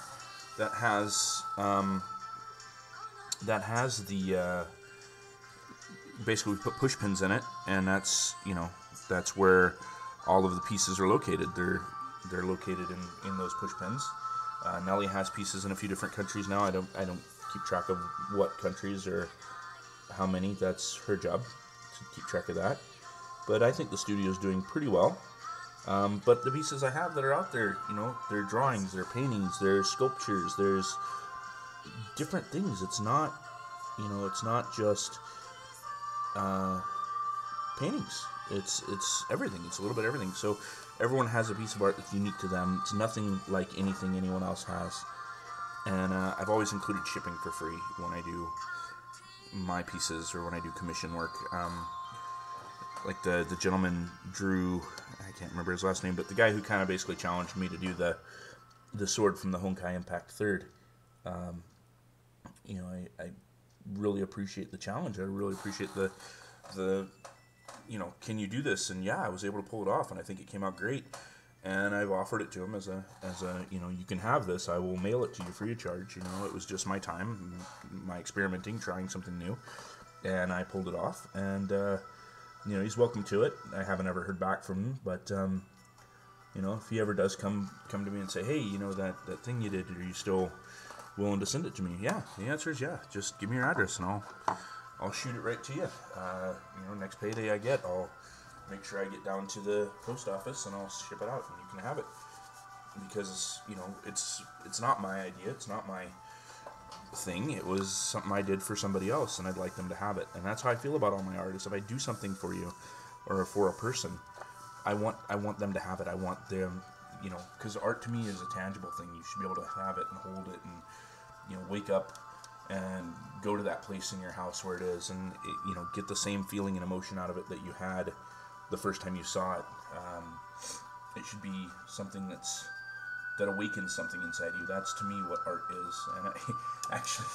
that has the basically we put push pins in it, and that's where all of the pieces are located. They're located in those push pins. Nellie has pieces in a few different countries now. I don't keep track of what countries or how many. That's her job to keep track of that. But I think the studio's doing pretty well. But the pieces I have that are out there, they're drawings, they're paintings, they're sculptures, there's different things. It's not just paintings. It's everything. It's a little bit of everything. So everyone has a piece of art that's unique to them. It's nothing like anything anyone else has. And I've always included shipping for free when I do my pieces or when I do commission work. Like the gentleman Drew, I can't remember his last name, but the guy who kind of basically challenged me to do the sword from the Honkai Impact 3rd. I really appreciate the challenge. I really appreciate the can you do this? And yeah, I was able to pull it off, and I think it came out great. And I've offered it to him as a you can have this. I will mail it to you free of charge. It was just my time, my experimenting, trying something new, and I pulled it off. And he's welcome to it. I haven't ever heard back from him, but if he ever does come to me and say, hey, that thing you did, are you still willing to send it to me? Yeah, the answer is yeah. Just give me your address and I'll shoot it right to you. Next payday I get, I'll make sure I get down to the post office and I'll ship it out and you can have it. Because it's not my idea, it's not my thing. It was something I did for somebody else, and I'd like them to have it. And that's how I feel about all my art. Is if I do something for you or for a person, I want them to have it. I want them, because art to me is a tangible thing. You should be able to have it and hold it and wake up and go to that place in your house where it is and get the same feeling and emotion out of it that you had the first time you saw it. It should be something that awakens something inside you. That's to me what art is. And actually,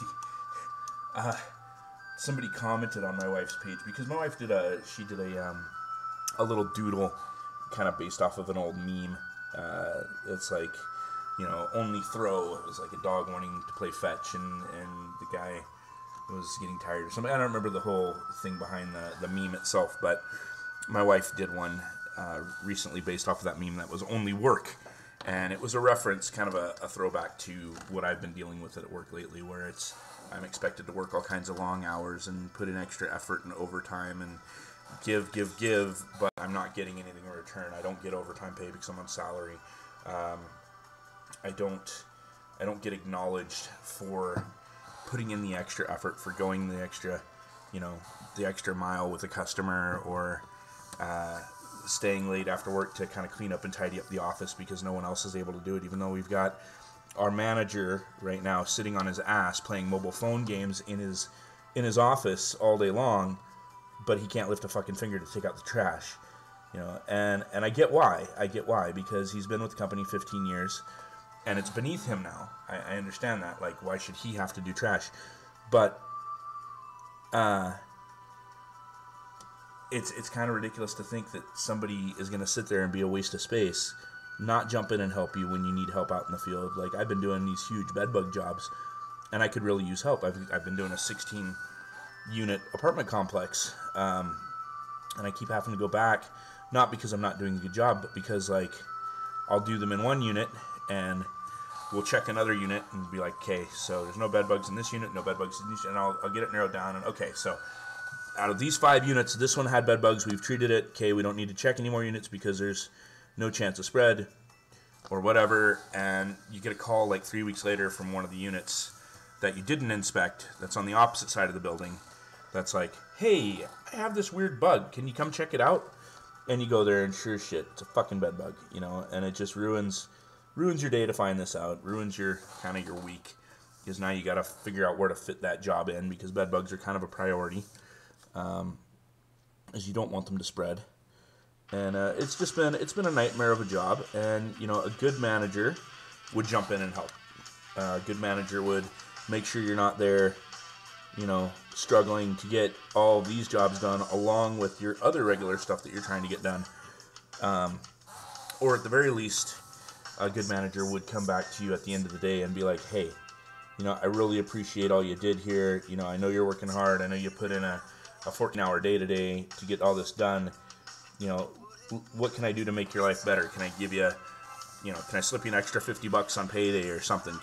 somebody commented on my wife's page, because my wife did a little doodle kind of based off of an old meme. It's like, only throw. It was like a dog wanting to play fetch, and the guy was getting tired or something. I don't remember the whole thing behind the meme itself, but my wife did one recently based off of that meme that was only work. And it was a reference, kind of a throwback to what I've been dealing with at work lately, where I'm expected to work all kinds of long hours and put in extra effort and overtime and give, but I'm not getting anything in return. I don't get overtime pay because I'm on salary. I don't get acknowledged for putting in the extra effort, for going the extra mile with a customer, or staying late after work to kind of clean up and tidy up the office because no one else is able to do it, even though we've got our manager right now sitting on his ass playing mobile phone games in his office all day long, but he can't lift a fucking finger to take out the trash. And I get why, because he's been with the company 15 years, and it's beneath him now. I understand that. Like, why should he have to do trash? But it's kind of ridiculous to think that somebody is going to sit there and be a waste of space, not jump in and help you when you need help out in the field. Like, I've been doing these huge bedbug jobs, and I could really use help. I've been doing a 16-unit apartment complex, and I keep having to go back, not because I'm not doing a good job, but because, like, I'll do them in one unit, and we'll check another unit and be like, okay, so there's no bed bugs in this unit, no bed bugs in this unit, and I'll get it narrowed down, and okay, so out of these 5 units, this one had bed bugs, we've treated it, okay, we don't need to check any more units because there's no chance of spread, or whatever, and you get a call like 3 weeks later from one of the units that you didn't inspect, that's on the opposite side of the building, that's like, hey, I have this weird bug, can you come check it out? And you go there, and sure as shit, it's a fucking bed bug, and it just ruins your day to find this out, ruins your week, because now you got to figure out where to fit that job in, because bed bugs are kind of a priority, as you don't want them to spread. And it's been a nightmare of a job, and a good manager would jump in and help. A good manager would make sure you're not there, struggling to get all these jobs done along with your other regular stuff that you're trying to get done. Or at the very least, a good manager would come back to you at the end of the day and be like, hey, I really appreciate all you did here. I know you're working hard. I know you put in a 14-hour day today to get all this done. What can I do to make your life better? Can I give you, can I slip you an extra $50 on payday or something?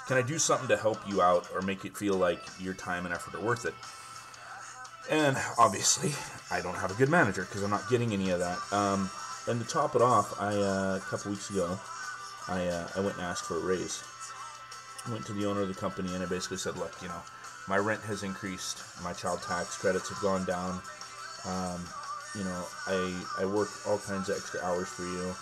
Can I do something to help you out or make it feel like your time and effort are worth it? And obviously, I don't have a good manager because I'm not getting any of that. And to top it off, a couple weeks ago, I went and asked for a raise. I went to the owner of the company and I basically said, look, my rent has increased, my child tax credits have gone down, I work all kinds of extra hours for you,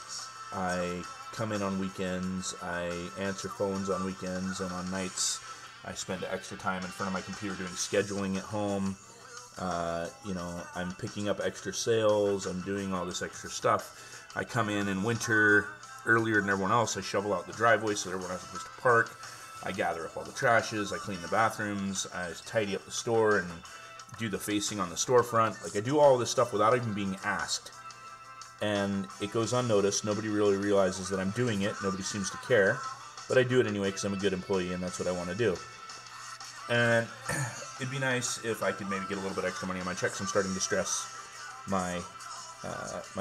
I come in on weekends, I answer phones on weekends, and on nights I spend extra time in front of my computer doing scheduling at home, I'm picking up extra sales, I'm doing all this extra stuff. I come in winter earlier than everyone else, I shovel out the driveway so that everyone has a place to park, I gather up all the trashes, I clean the bathrooms, I tidy up the store and do the facing on the storefront. Like, I do all this stuff without even being asked. And it goes unnoticed. Nobody really realizes that I'm doing it. Nobody seems to care. But I do it anyway because I'm a good employee and that's what I want to do. And it'd be nice if I could maybe get a little bit extra money on my checks. I'm starting to stress my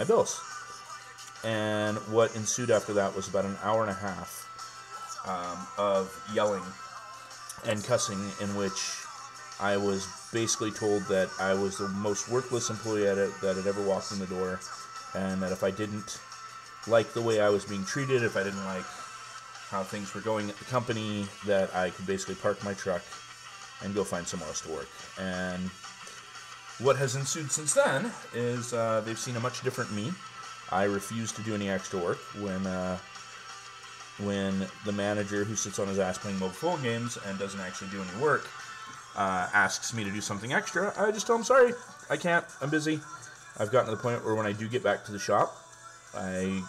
bills. And what ensued after that was about an hour and a half of yelling and cussing, in which I was basically told that I was the most worthless employee that had ever walked in the door, and that if I didn't like the way I was being treated, if I didn't like how things were going at the company, that I could basically park my truck and go find somewhere else to work. And what has ensued since then is they've seen a much different me. I refuse to do any extra work. When the manager who sits on his ass playing mobile phone games and doesn't actually do any work asks me to do something extra, I just tell him, sorry, I can't, I'm busy. I've gotten to the point where when I do get back to the shop, I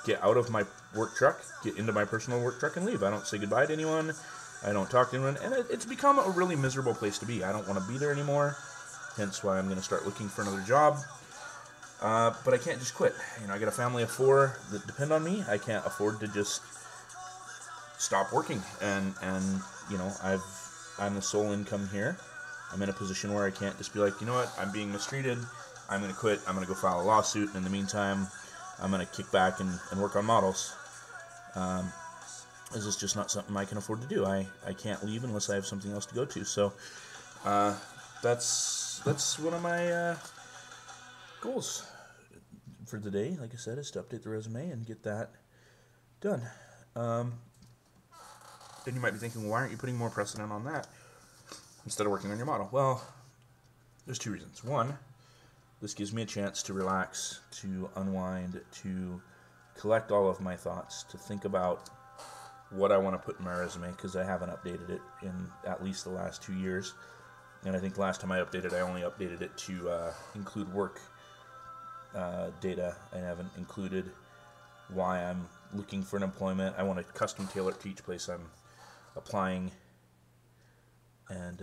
get out of my work truck, get into my personal work truck, and leave. I don't say goodbye to anyone. I don't talk to anyone, and it's become a really miserable place to be. I don't want to be there anymore, hence why I'm going to start looking for another job. But I can't just quit. You know, I got a family of 4 that depend on me. I can't afford to just stop working, and you know, I'm the sole income here. I'm in a position where I can't just be like, you know what, I'm being mistreated, I'm going to quit, I'm going to go file a lawsuit, and in the meantime, I'm going to kick back and work on models. This is just not something I can afford to do. I can't leave unless I have something else to go to. So that's one of my goals for the day. Like I said, is to update the resume and get that done. Then you might be thinking, well, why aren't you putting more precedent on that instead of working on your model? Well, there's 2 reasons. One, this gives me a chance to relax, to unwind, to collect all of my thoughts, to think about what I want to put in my resume, because I haven't updated it in at least the last 2 years. And I think the last time I updated, I only updated it to include work data. I haven't included why I'm looking for an employment. I want to custom tailor it to each place I'm applying. And,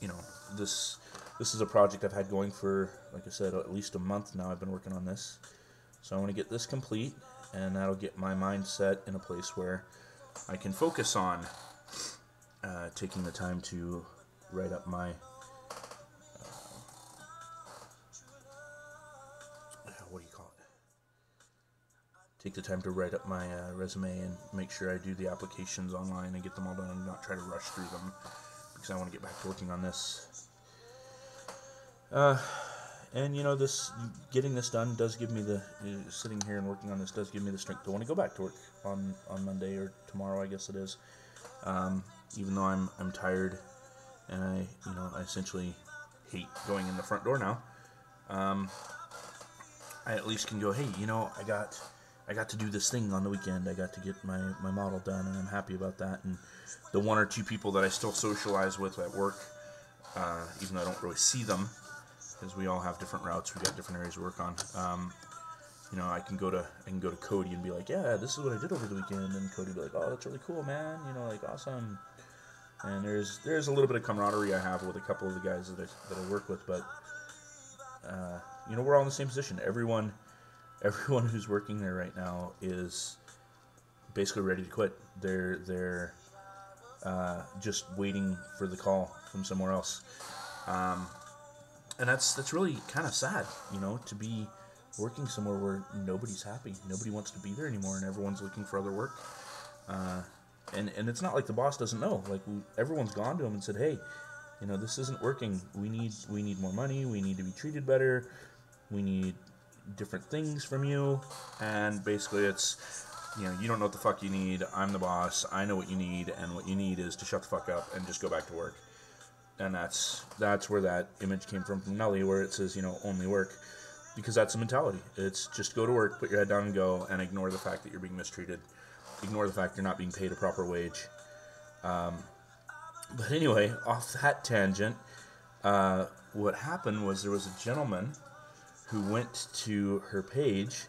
you know, this is a project I've had going for, like I said, at least a month now. I've been working on this. So I want to get this complete, and that'll get my mindset in a place where I can focus on taking the time to write up my what do you call it? Take the time to write up my resume and make sure I do the applications online and get them all done and not try to rush through them, because I want to get back to working on this. And you know, getting this done does give me sitting here and working on this does give me the strength to want to go back to work on Monday or tomorrow, I guess it is. Even though I'm tired and I essentially hate going in the front door now. I at least can go, hey, you know, I got to do this thing on the weekend. I got to get my model done, and I'm happy about that. And the 1 or 2 people that I still socialize with at work, even though I don't really see them, because we all have different routes, we got different areas to work on. You know, I can go to Cody and be like, yeah, this is what I did over the weekend, and Cody will be like, oh, that's really cool, man. You know, like, awesome. And there's a little bit of camaraderie I have with a couple of the guys that I work with, but you know, we're all in the same position. Everyone who's working there right now is basically ready to quit. They're just waiting for the call from somewhere else. And that's really kind of sad, you know, to be working somewhere where nobody's happy. Nobody wants to be there anymore, and everyone's looking for other work. And it's not like the boss doesn't know. Like, everyone's gone to him and said, hey, you know, this isn't working. We need more money. We need to be treated better. We need different things from you. And basically it's, you know, you don't know what the fuck you need. I'm the boss. I know what you need, and what you need is to shut the fuck up and just go back to work. And that's where that image came from Nelly, where it says, you know, only work. Because that's the mentality. It's just go to work, put your head down and go, and ignore the fact that you're being mistreated. Ignore the fact you're not being paid a proper wage. But anyway, off that tangent, what happened was there was a gentleman who went to her page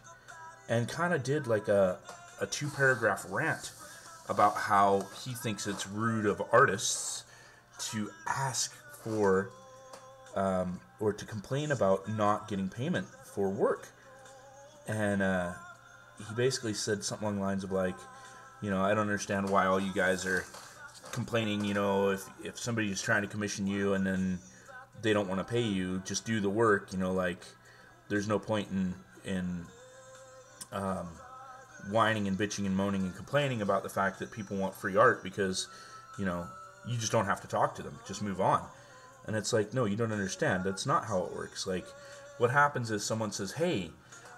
and kind of did like a 2-paragraph rant about how he thinks it's rude of artists to ask for or to complain about not getting payment for work. And he basically said something along the lines of like, you know, I don't understand why all you guys are complaining, you know, if somebody is trying to commission you and then they don't want to pay you, just do the work, you know, like, there's no point in whining and bitching and moaning and complaining about the fact that people want free art because, you know, you just don't have to talk to them, just move on. And it's like, no, you don't understand. That's not how it works. Like, what happens is someone says, hey,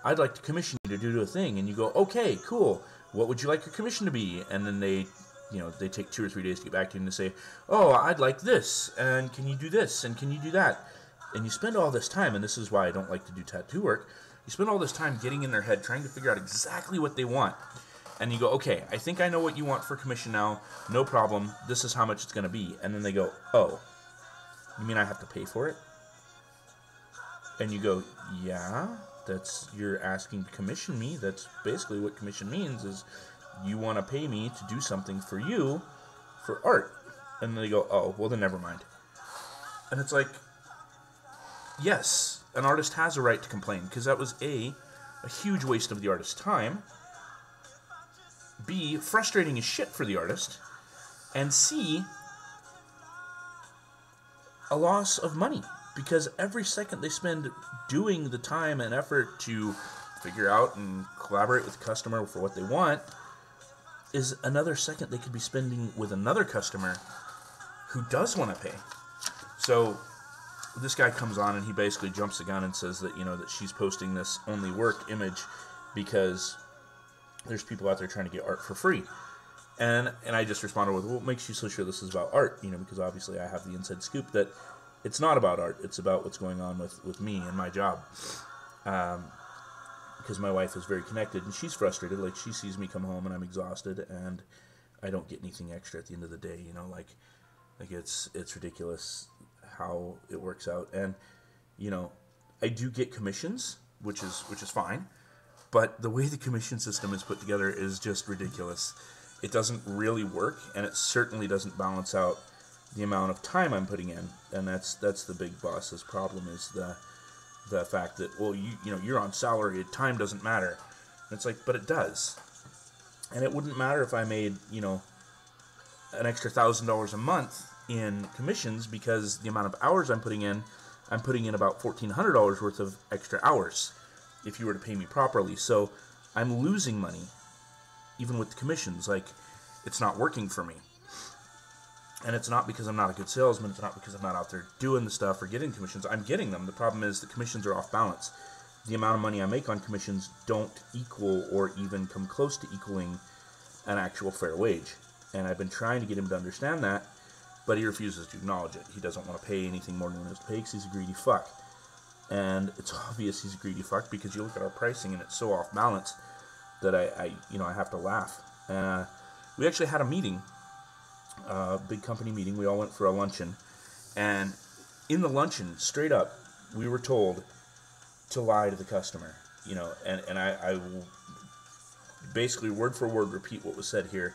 I'd like to commission you to do a thing, and you go, okay, cool, what would you like your commission to be? And then they, you know, they take 2 or 3 days to get back to you and they say, oh, I'd like this, and can you do this, and can you do that? And you spend all this time, and this is why I don't like to do tattoo work, you spend all this time getting in their head, trying to figure out exactly what they want. And you go, okay, I think I know what you want for commission now, no problem, this is how much it's going to be. And then they go, oh, you mean I have to pay for it? And you go, yeah, you're asking to commission me. That's basically what commission means, is you want to pay me to do something for you for art. And they go, oh, well then never mind. And it's like, yes, an artist has a right to complain, because that was a huge waste of the artist's time, B, frustrating as shit for the artist, and C, a loss of money, because every second they spend doing the time and effort to figure out and collaborate with the customer for what they want is another second they could be spending with another customer who does want to pay. So this guy comes on and he basically jumps the gun and says that, you know, that she's posting this only work image because there's people out there trying to get art for free. And I just responded with, well, what makes you so sure this is about art? You know, because obviously I have the inside scoop that it's not about art. It's about what's going on with me and my job. Because my wife is very connected and she's frustrated. Like, she sees me come home and I'm exhausted and I don't get anything extra at the end of the day. You know, like it's ridiculous how it works out. And, you know, I do get commissions, which is fine. But the way the commission system is put together is just ridiculous. It doesn't really work, and it certainly doesn't balance out the amount of time I'm putting in. And that's the big boss's problem, is the fact that, well, you know, you're on salary, time doesn't matter. And it's like, but it does. And it wouldn't matter if I made, you know, an extra $1,000 a month in commissions, because the amount of hours I'm putting in about $1,400 worth of extra hours if you were to pay me properly. So I'm losing money even with the commissions. Like, it's not working for me. And it's not because I'm not a good salesman. It's not because I'm not out there doing the stuff or getting commissions. I'm getting them. The problem is the commissions are off balance. The amount of money I make on commissions don't equal or even come close to equaling an actual fair wage. And I've been trying to get him to understand that, but he refuses to acknowledge it. He doesn't want to pay anything more than he has to pay because he's a greedy fuck. And it's obvious he's a greedy fuck, because you look at our pricing and it's so off balance that I have to laugh. We actually had a meeting, a big company meeting. We all went for a luncheon, and in the luncheon, straight up, we were told to lie to the customer. You know, and I will basically word for word repeat what was said here.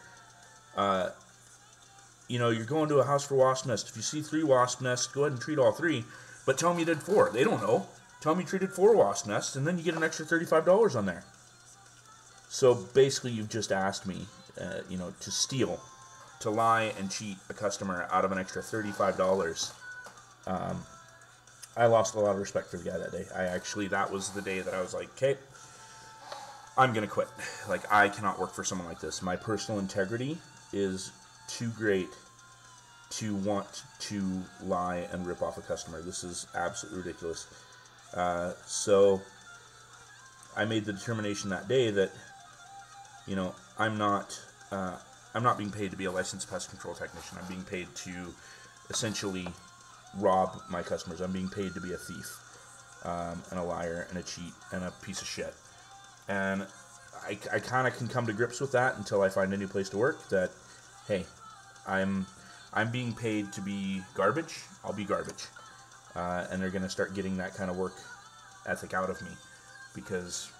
You know, you're going to a house for wasp nest. If you see 3 wasp nests, go ahead and treat all 3. But tell them you did 4. They don't know. Tell them you treated 4 wasp nests, and then you get an extra $35 on there. So basically, you've just asked me, you know, to steal, to lie and cheat a customer out of an extra $35. I lost a lot of respect for the guy that day. That was the day that I was like, okay, I'm going to quit. Like, I cannot work for someone like this. My personal integrity is too great to want to lie and rip off a customer. This is absolutely ridiculous. So I made the determination that day that, you know, I'm not being paid to be a licensed pest control technician. I'm being paid to essentially rob my customers. I'm being paid to be a thief, and a liar, and a cheat, and a piece of shit. And I kind of can come to grips with that until I find a new place to work. That, hey, I'm being paid to be garbage. I'll be garbage, and they're gonna start getting that kind of work ethic out of me, because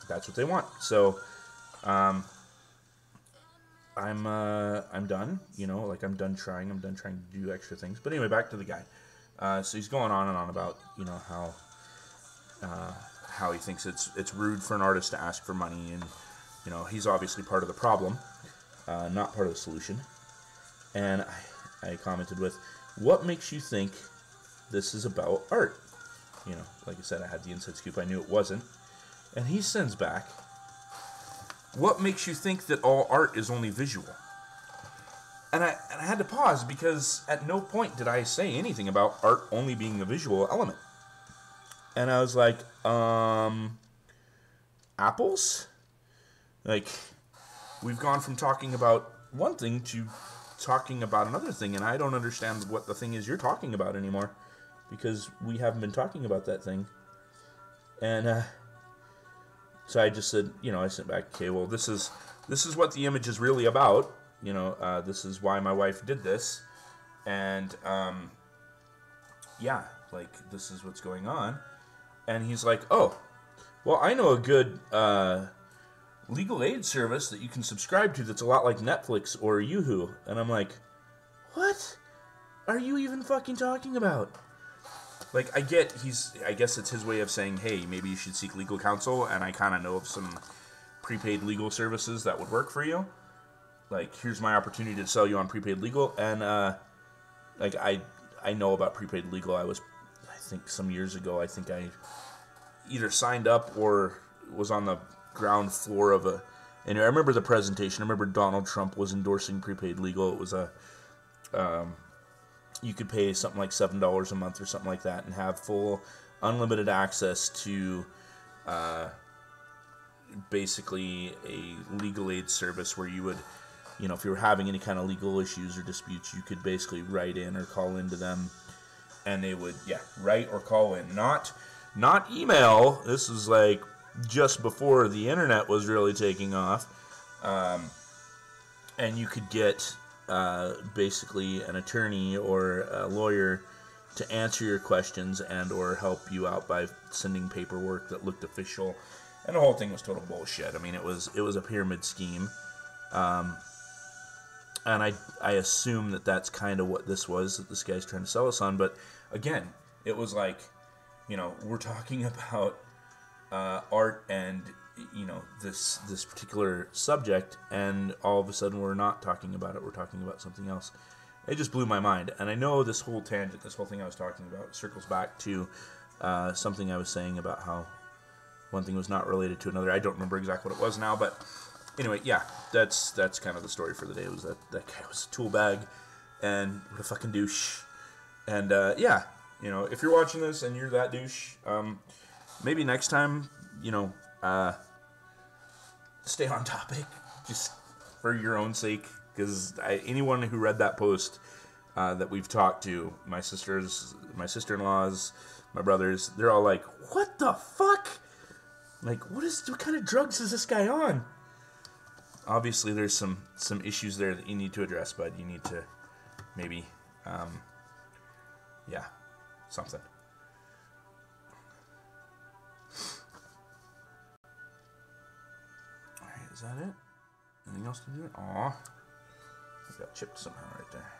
that's what they want. So, I'm done. You know, like, I'm done trying. I'm done trying to do extra things. But anyway, back to the guy. So he's going on and on about, you know, how he thinks it's rude for an artist to ask for money, and, you know, he's obviously part of the problem, not part of the solution. And I commented with, what makes you think this is about art? You know, like I said, I had the inside scoop. I knew it wasn't. And he sends back, what makes you think that all art is only visual? And I had to pause, because at no point did I say anything about art only being a visual element. And I was like, apples? Like, we've gone from talking about one thing to talking about another thing, and I don't understand what the thing is you're talking about anymore, because we haven't been talking about that thing. And so I just said, you know, I sent back, okay, well, this is what the image is really about. You know, this is why my wife did this, and yeah, like, this is what's going on. And he's like, oh, well, I know a good legal aid service that you can subscribe to that's a lot like Netflix or Yoohoo. And I'm like, what are you even fucking talking about? Like, I guess it's his way of saying, hey, maybe you should seek legal counsel, and I kind of know of some prepaid legal services that would work for you. Like, here's my opportunity to sell you on prepaid legal, and, like, I know about prepaid legal. I think some years ago, I think I either signed up or was on the ground floor of and I remember the presentation. I remember Donald Trump was endorsing prepaid legal. It was you could pay something like $7 a month or something like that and have full unlimited access to basically a legal aid service where you would, you know, if you were having any kind of legal issues or disputes, you could basically write in or call into them, and they would, write or call in, not email. This is like just before the internet was really taking off, and you could get basically an attorney or a lawyer to answer your questions and or help you out by sending paperwork that looked official, and the whole thing was total bullshit. I mean, it was a pyramid scheme, and I assume that that's kind of what this was that this guy's trying to sell us on. But again, it was like, you know, we're talking about art and, you know, this particular subject, and all of a sudden we're not talking about it. We're talking about something else. It just blew my mind. And I know this whole tangent, this whole thing I was talking about, circles back to something I was saying about how one thing was not related to another. I don't remember exactly what it was now, but anyway, yeah, that's kind of the story for the day. Was that guy was a tool bag, and what a fucking douche. And yeah, you know, if you're watching this and you're that douche, maybe next time, you know, stay on topic, just for your own sake, because anyone who read that post that we've talked to, my sisters, my sister-in-laws, my brothers, they're all like, what the fuck? Like, what kind of drugs is this guy on? Obviously, there's some issues there that you need to address, but you need to maybe, yeah, something. Alright, is that it? Anything else to do it? Aw. I got chipped somehow right there.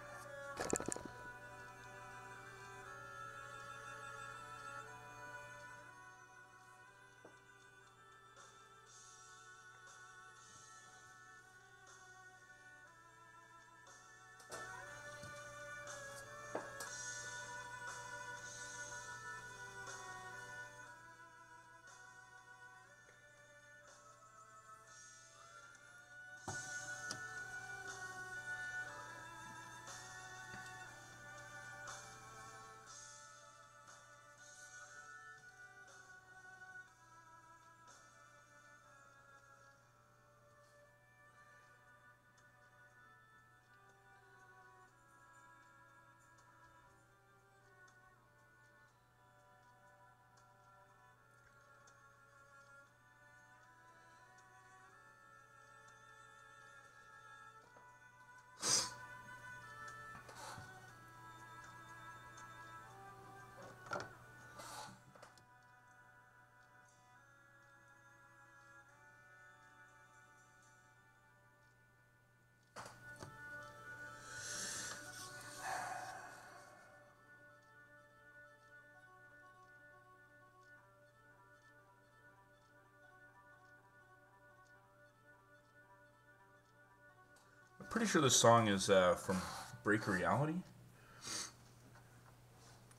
Pretty sure this song is from Break of Reality.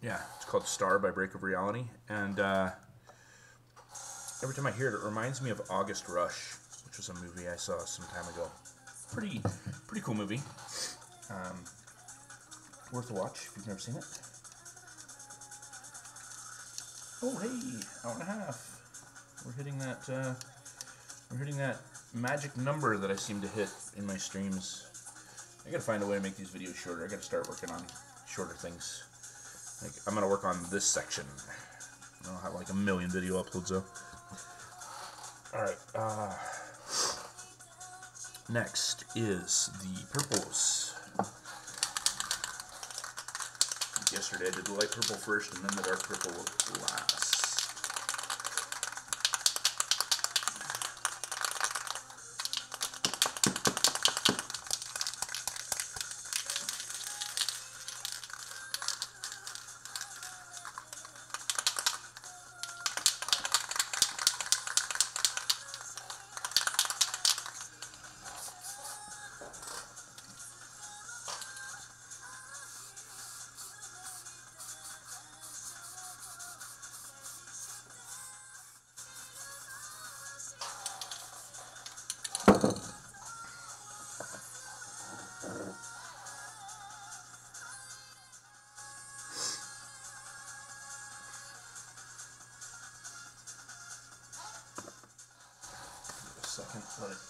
Yeah, it's called Star by Break of Reality. And every time I hear it, it reminds me of August Rush, which was a movie I saw some time ago. Pretty cool movie. Worth a watch if you've never seen it. Oh, hey, hour and a half. We're hitting that magic number that I seem to hit in my streams. I gotta find a way to make these videos shorter. I gotta start working on shorter things. Like, I'm gonna work on this section. I don't have like a million video uploads though. Alright, next is the purples. Yesterday I did the light purple first and then the dark purple last.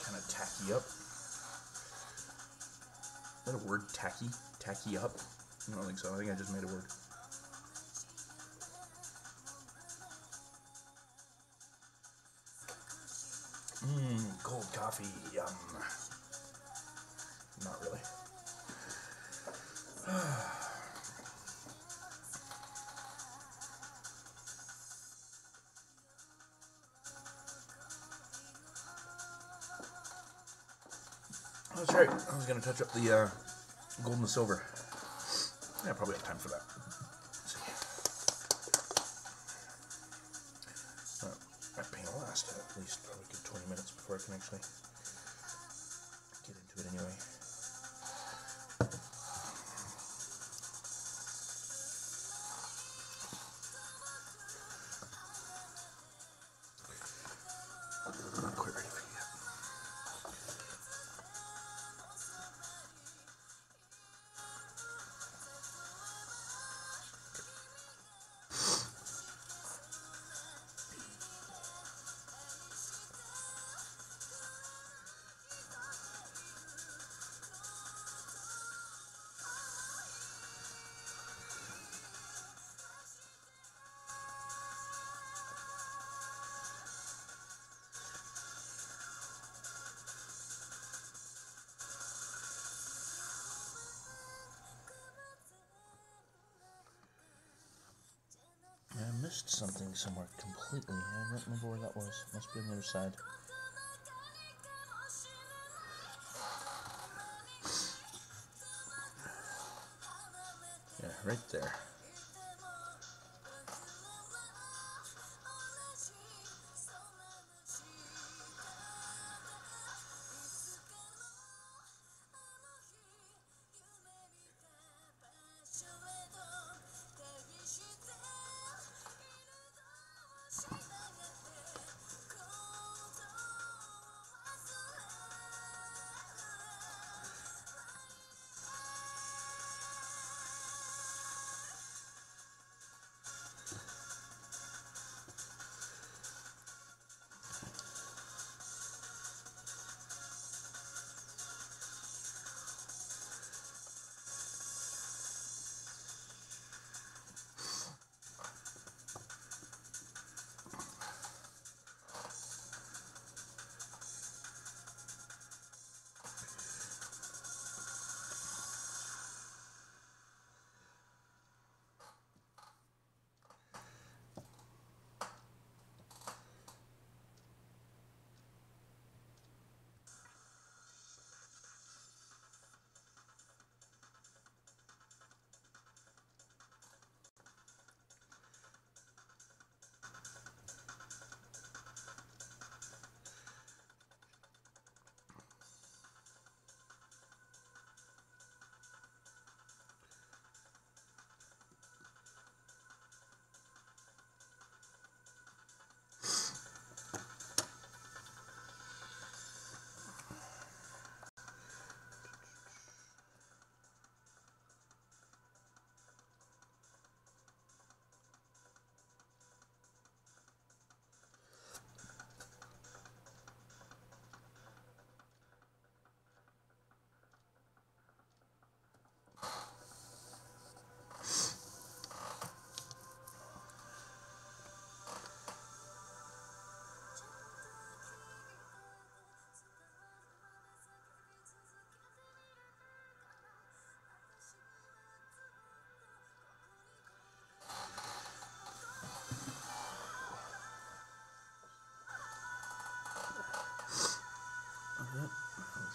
kind of tacky up. Is that a word, tacky? Tacky up? I don't think so. I think I just made a word. Cold coffee, yum. Not really. That's right. I was going to touch up the gold and silver. Yeah, probably have time for that. Let's see. My paint will last at least probably a good 20 minutes before I can actually get into it anyway. Not quite ready for you yet. I missed something somewhere completely. I don't remember where that was. Must be on the other side. Yeah, right there.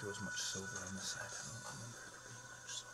There was much silver on this side. I don't remember there being much silver.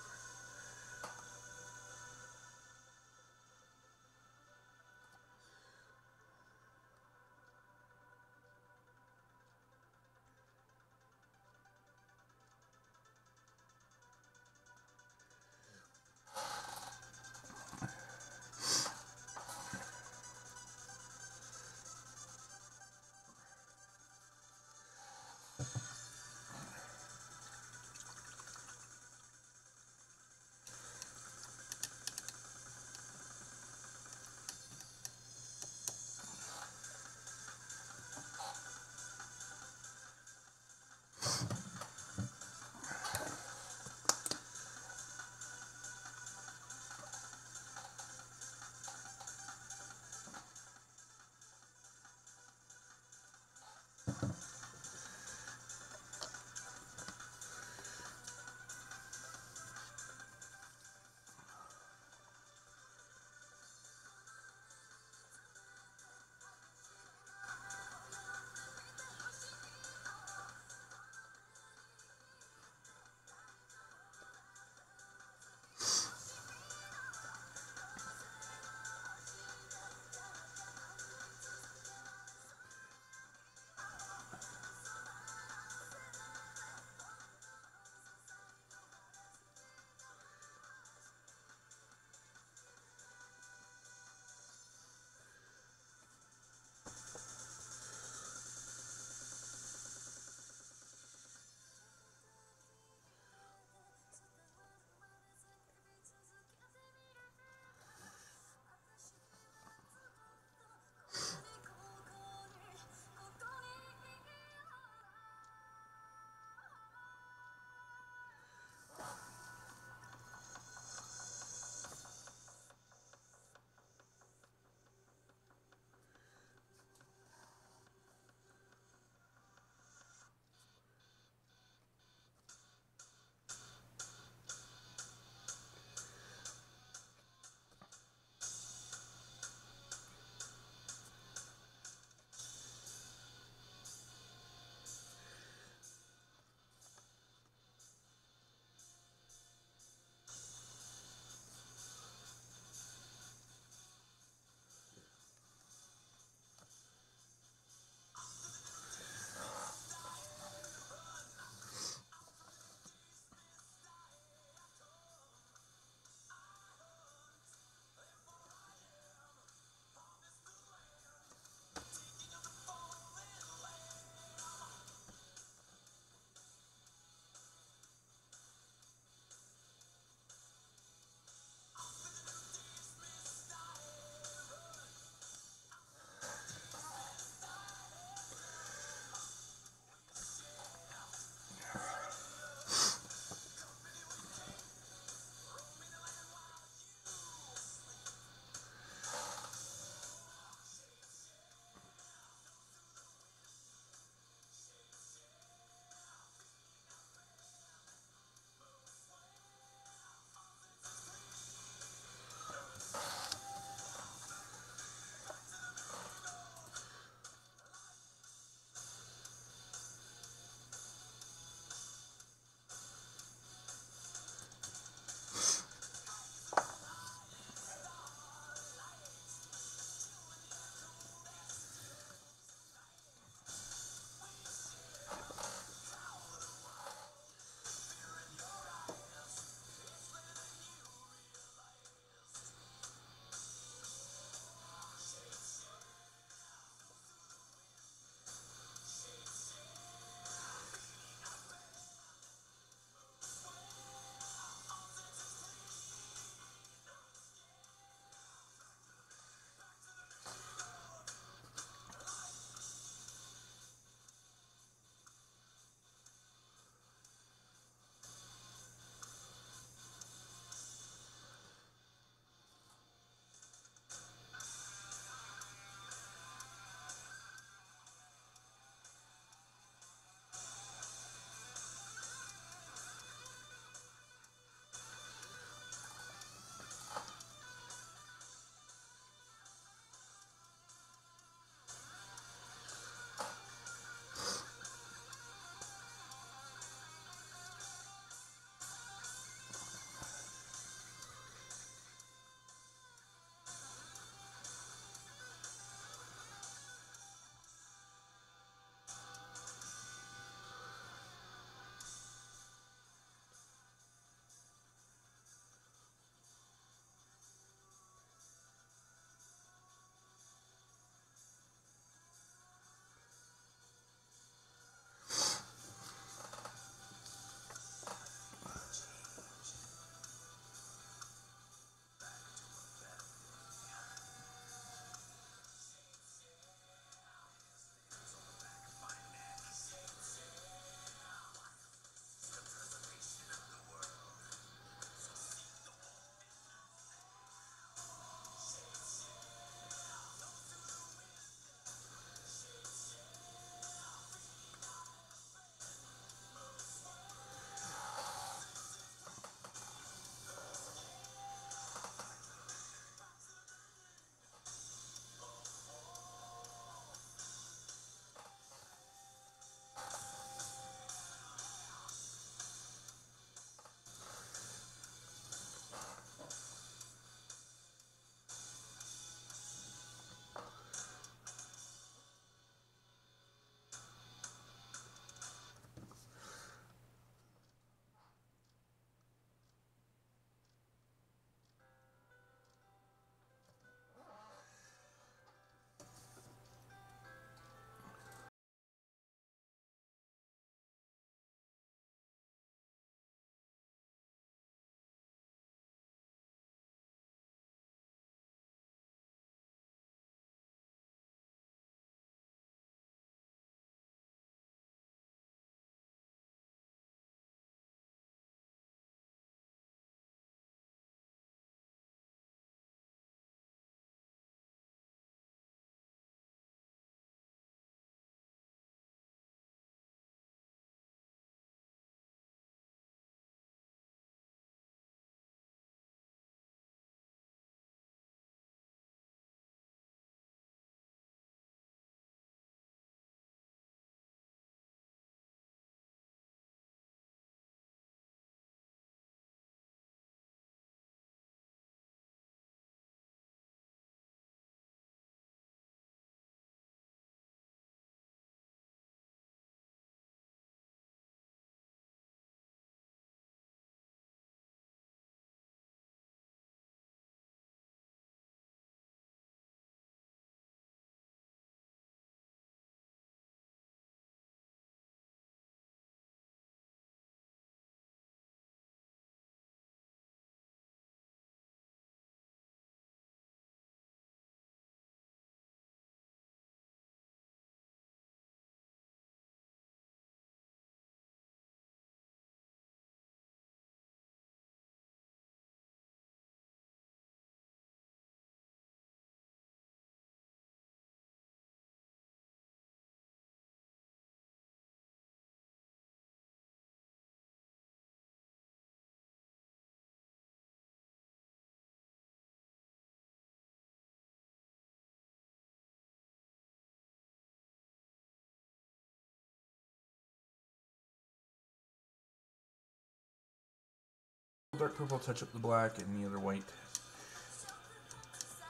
dark purple, touch up the black, and the other white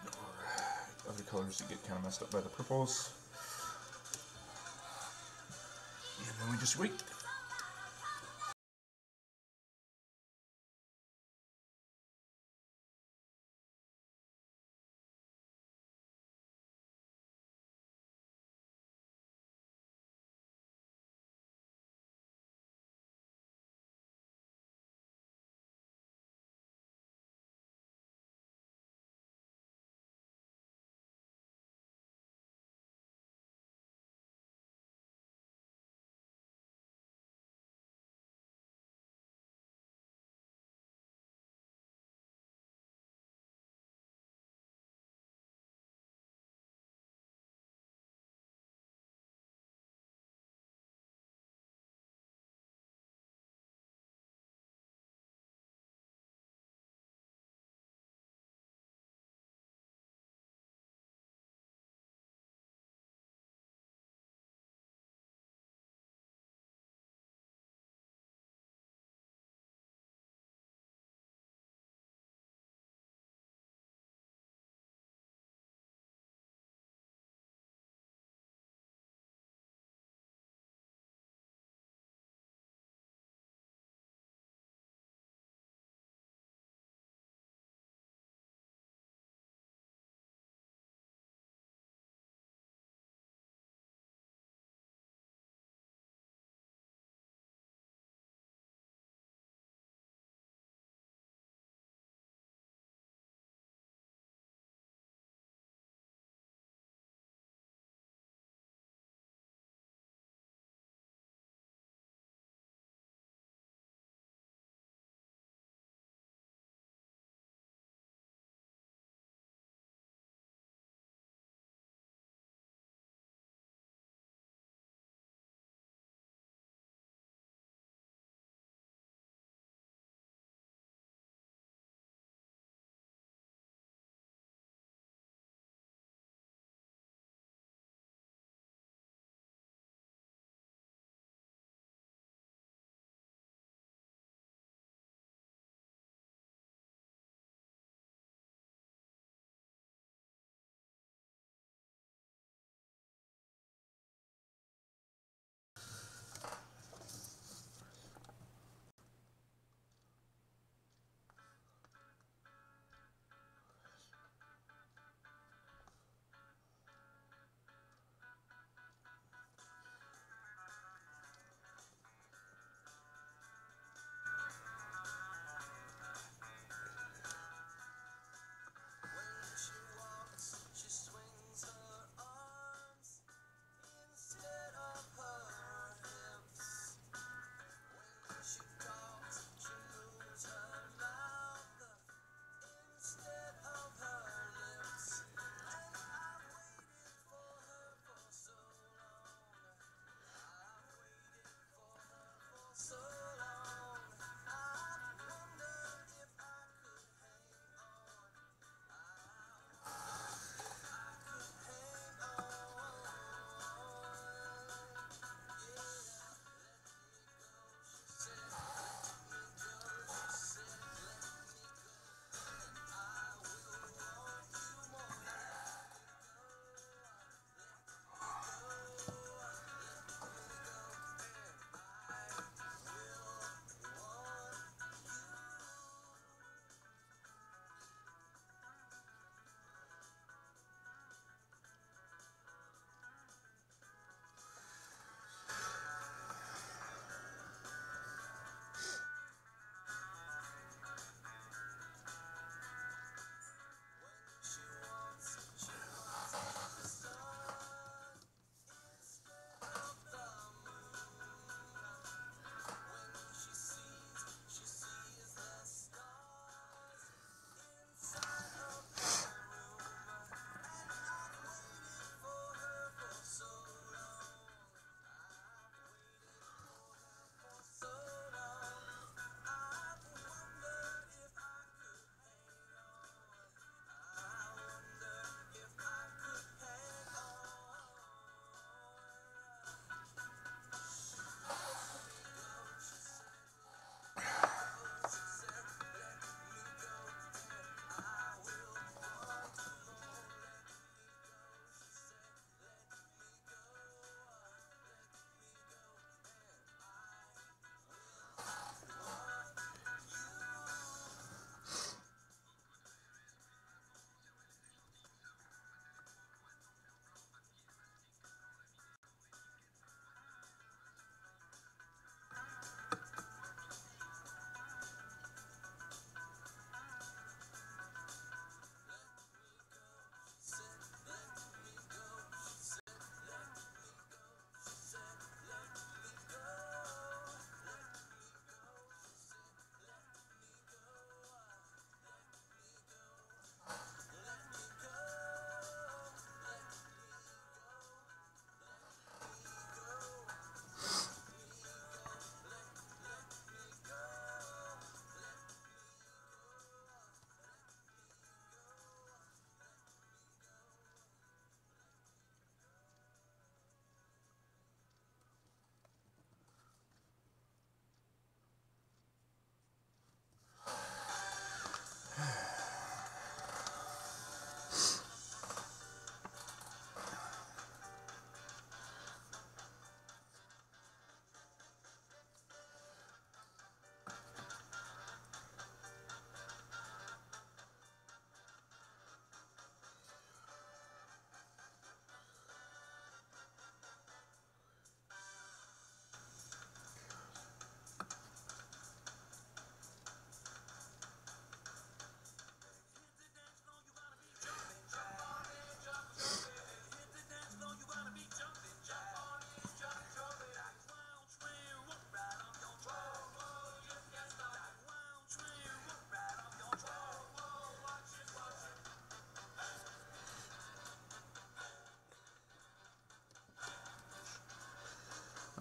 or other colors that get kind of messed up by the purples. And then we just wait.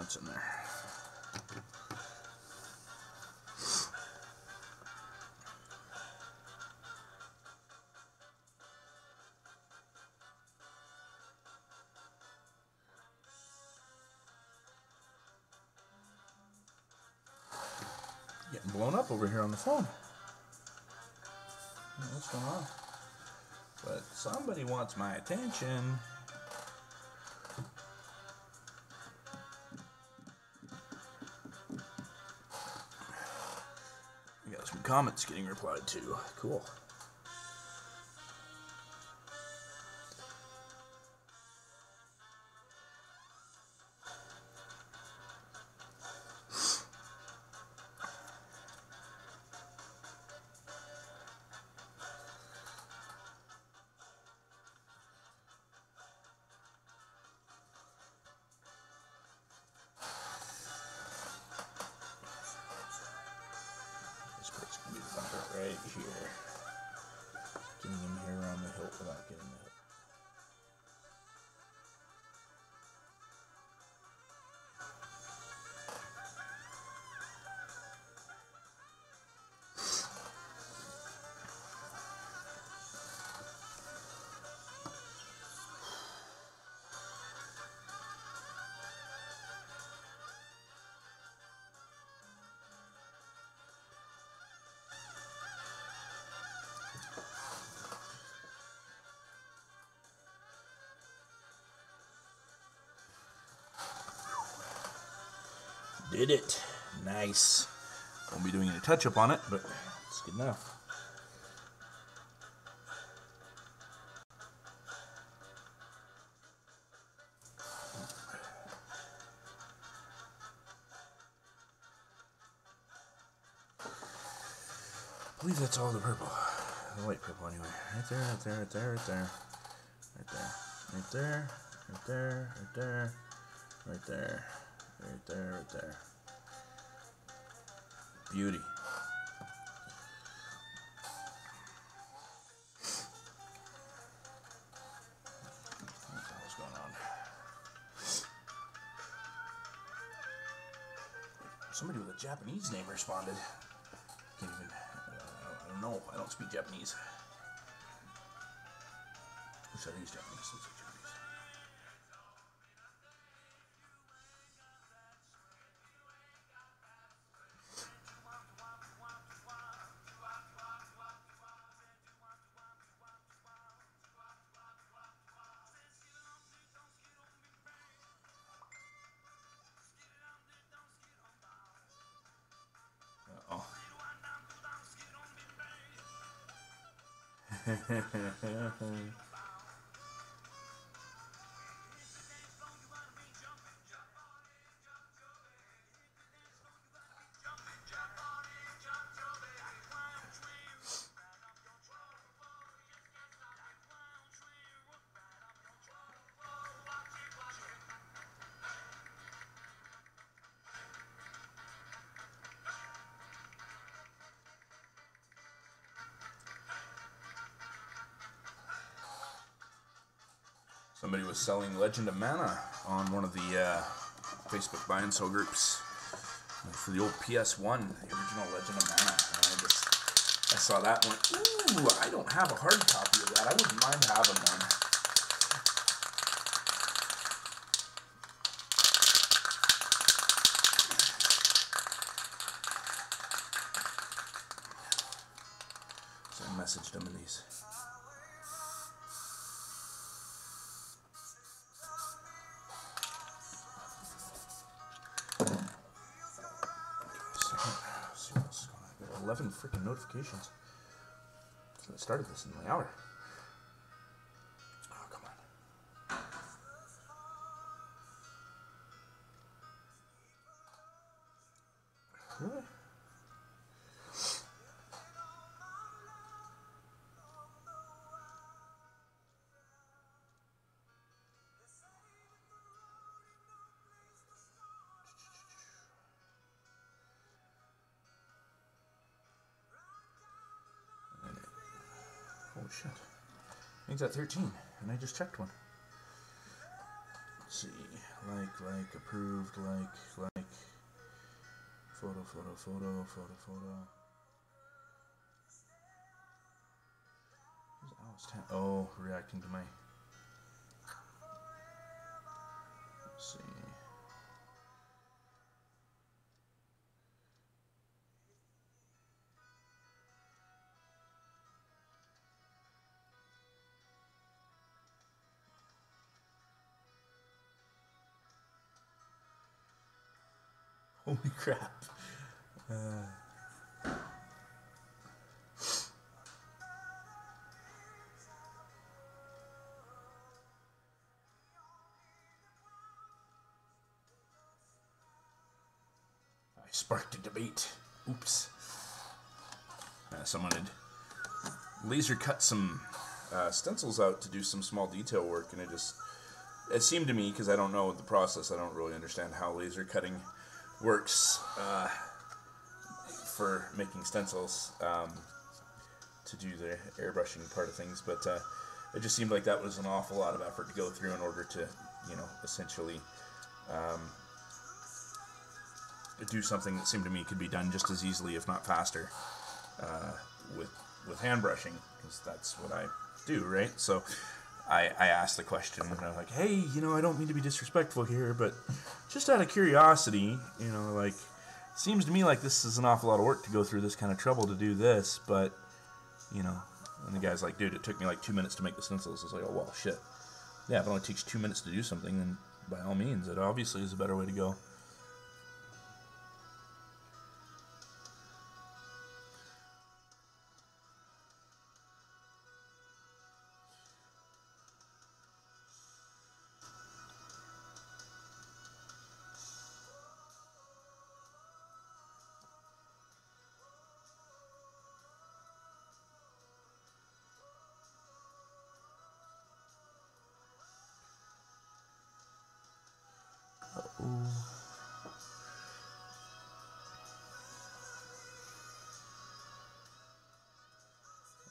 what's in there. Getting blown up over here on the phone. What's going on? But somebody wants my attention. We got some comments getting replied to. Cool. Right here. Getting him here around the hilt without getting the hilt. Did it. Nice. Won't be doing any touch-up on it, but it's good enough. I believe that's all the purple. The light purple anyway. Right there, right there, right there, right there. Right there. Right there. Right there. Right there. Right there. Right there, right there. Beauty. What the hell's going on? Somebody with a Japanese name responded. Can't even. I don't know. I don't speak Japanese. Which I think is Japanese. Looks like Japanese. Uh-oh. Somebody was selling Legend of Mana on one of the Facebook buy and sell groups for the old PS1, the original Legend of Mana. And I saw that and went, ooh, I don't have a hard copy of that. I wouldn't mind having one. So I messaged him in these. See what else is going on. I got 11 freaking notifications. So I started this in the hour. Oh, come on. Really? Oh shit. I think that's 13, and I just checked one. Let's see. approved, photo. Oh, reacting to my, let's see. Holy crap. I sparked a debate. Oops. Someone had laser cut some stencils out to do some small detail work, and it seemed to me, because I don't know the process, I don't really understand how laser cutting works for making stencils to do the airbrushing part of things, but it just seemed like that was an awful lot of effort to go through in order to, essentially do something that seemed to me could be done just as easily, if not faster, with hand brushing, because that's what I do, right? So I asked the question, and I was like, hey, I don't mean to be disrespectful here, but just out of curiosity, seems to me like this is an awful lot of work to go through this kind of trouble to do this, but, and the guy's like, dude, it took me like 2 minutes to make the stencils. I was like, oh, well, shit. Yeah, if it only takes 2 minutes to do something, then by all means, it obviously is a better way to go.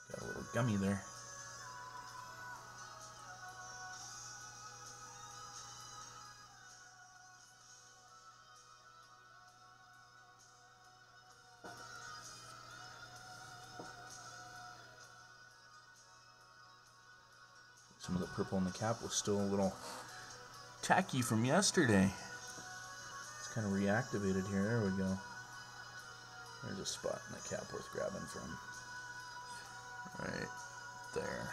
Got a little gummy there. Some of the purple in the cap was still a little tacky from yesterday. It's kind of reactivated here. There we go. There's a spot in the cap worth grabbing from. Right there.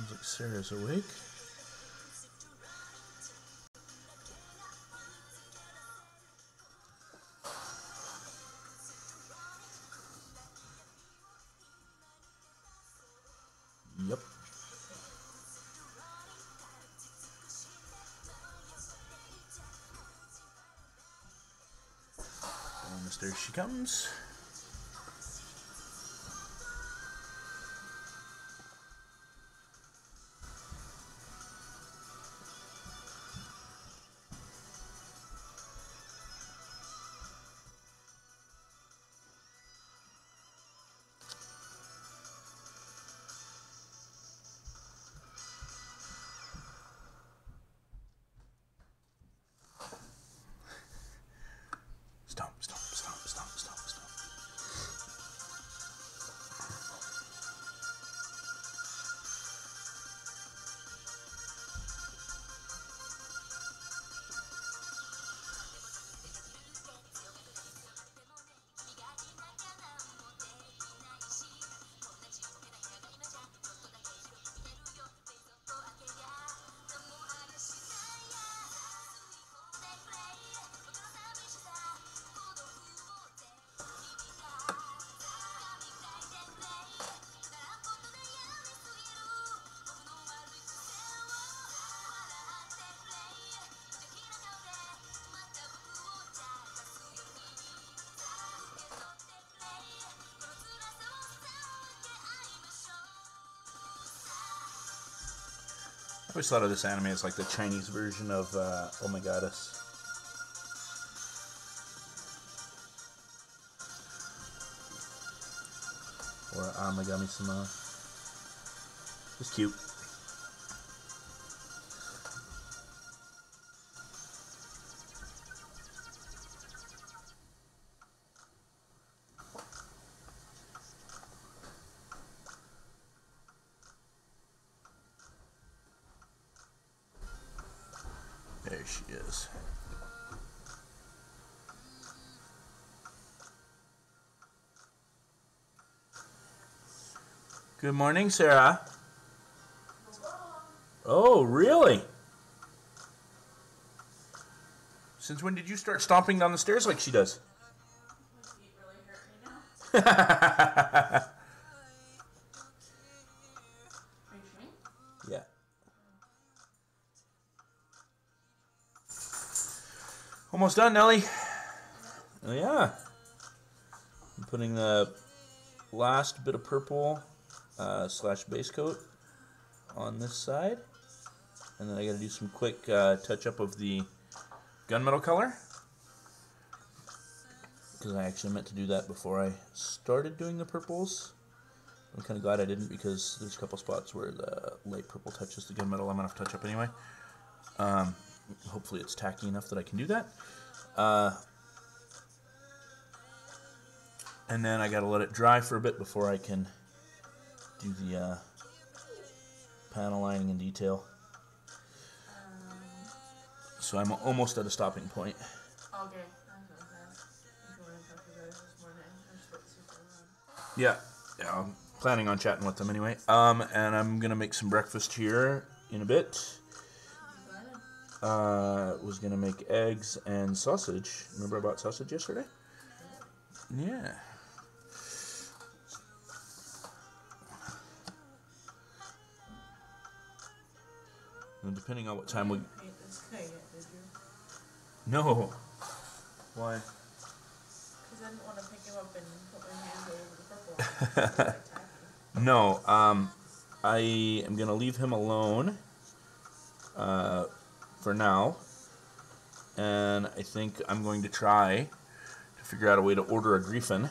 Sounds like Sarah's awake. Yep. Down the stairs she comes. Stomp, stomp, stomp, stomp, stomp, stomp. I always thought of this anime as like the Chinese version of Oh My Goddess. Or Amagami-sama. It's cute. There she is. Good morning, Sarah. Oh, really? Since when did you start stomping down the stairs like she does? My feet really hurt me now. Are you streaming? Yeah. Almost done, Nelly. Oh, yeah. I'm putting the last bit of purple slash base coat on this side. And then I gotta do some quick touch up of the gunmetal color. Because I actually meant to do that before I started doing the purples. I'm kind of glad I didn't because there's a couple spots where the light purple touches the gunmetal I'm gonna have to touch up anyway. Hopefully it's tacky enough that I can do that. And then I gotta let it dry for a bit before I can do the panel lining and detail. So I'm almost at a stopping point. Okay. Yeah, I'm planning on chatting with them anyway. And I'm gonna make some breakfast here in a bit. Was gonna make eggs and sausage. Remember I bought sausage yesterday? Yeah. And depending on what time we... No. Why? Because I didn't want to pick him up and put my hand over the purple. No, I am going to leave him alone for now. And I think I'm going to try to figure out a way to order a Griffin.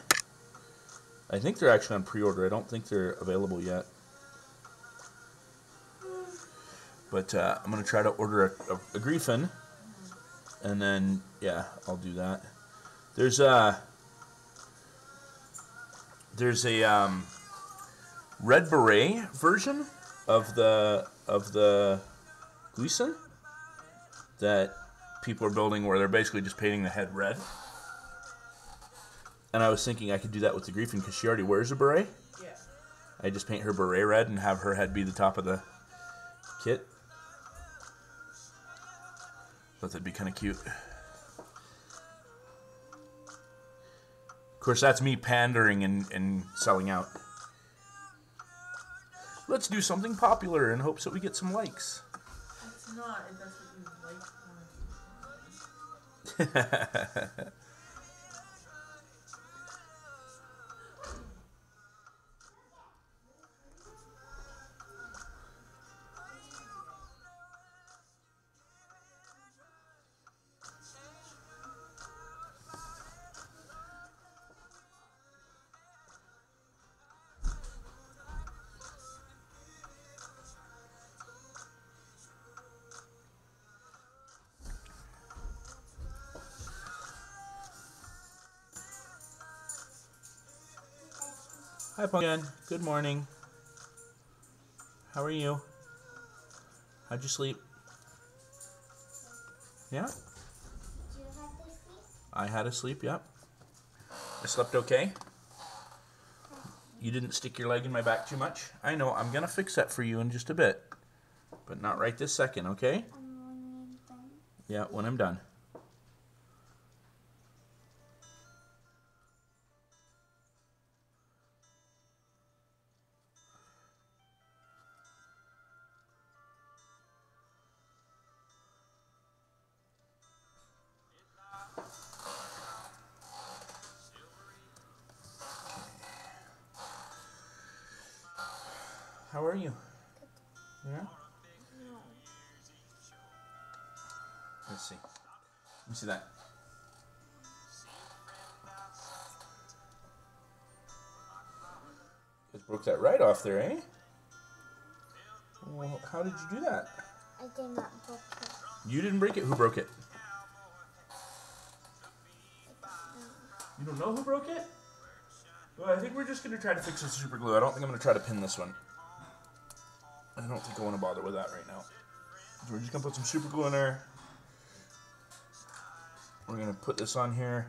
I think they're actually on pre-order. I don't think they're available yet. But I'm going to try to order a Griffin. And then, yeah, I'll do that. There's a red beret version of the Gleason that people are building where they're basically just painting the head red. And I was thinking I could do that with the Griffin because she already wears a beret. Yeah. I just paint her beret red and have her head be the top of the kit. Thought that'd be kind of cute. Of course, that's me pandering and selling out. Let's do something popular in hopes that we get some likes. It's not, if that's what you like. Hi, Pumpkin. Good morning. How are you? How'd you sleep? Yeah? Did you have to sleep? I had a sleep, yep. I slept okay. You didn't stick your leg in my back too much. I know, I'm gonna fix that for you in just a bit. But not right this second, okay? When you're done. Yeah, when I'm done. How are you? Yeah? No. Let's see. Let me see that. Just broke that right off there, eh? Well, how did you do that? I did not book it. You didn't break it? Who broke it? I don't know. You don't know who broke it? Well, I think we're just going to try to fix the super glue. I don't think I'm going to try to pin this one. I don't think I want to bother with that right now. So we're just going to put some super glue in there. We're going to put this on here.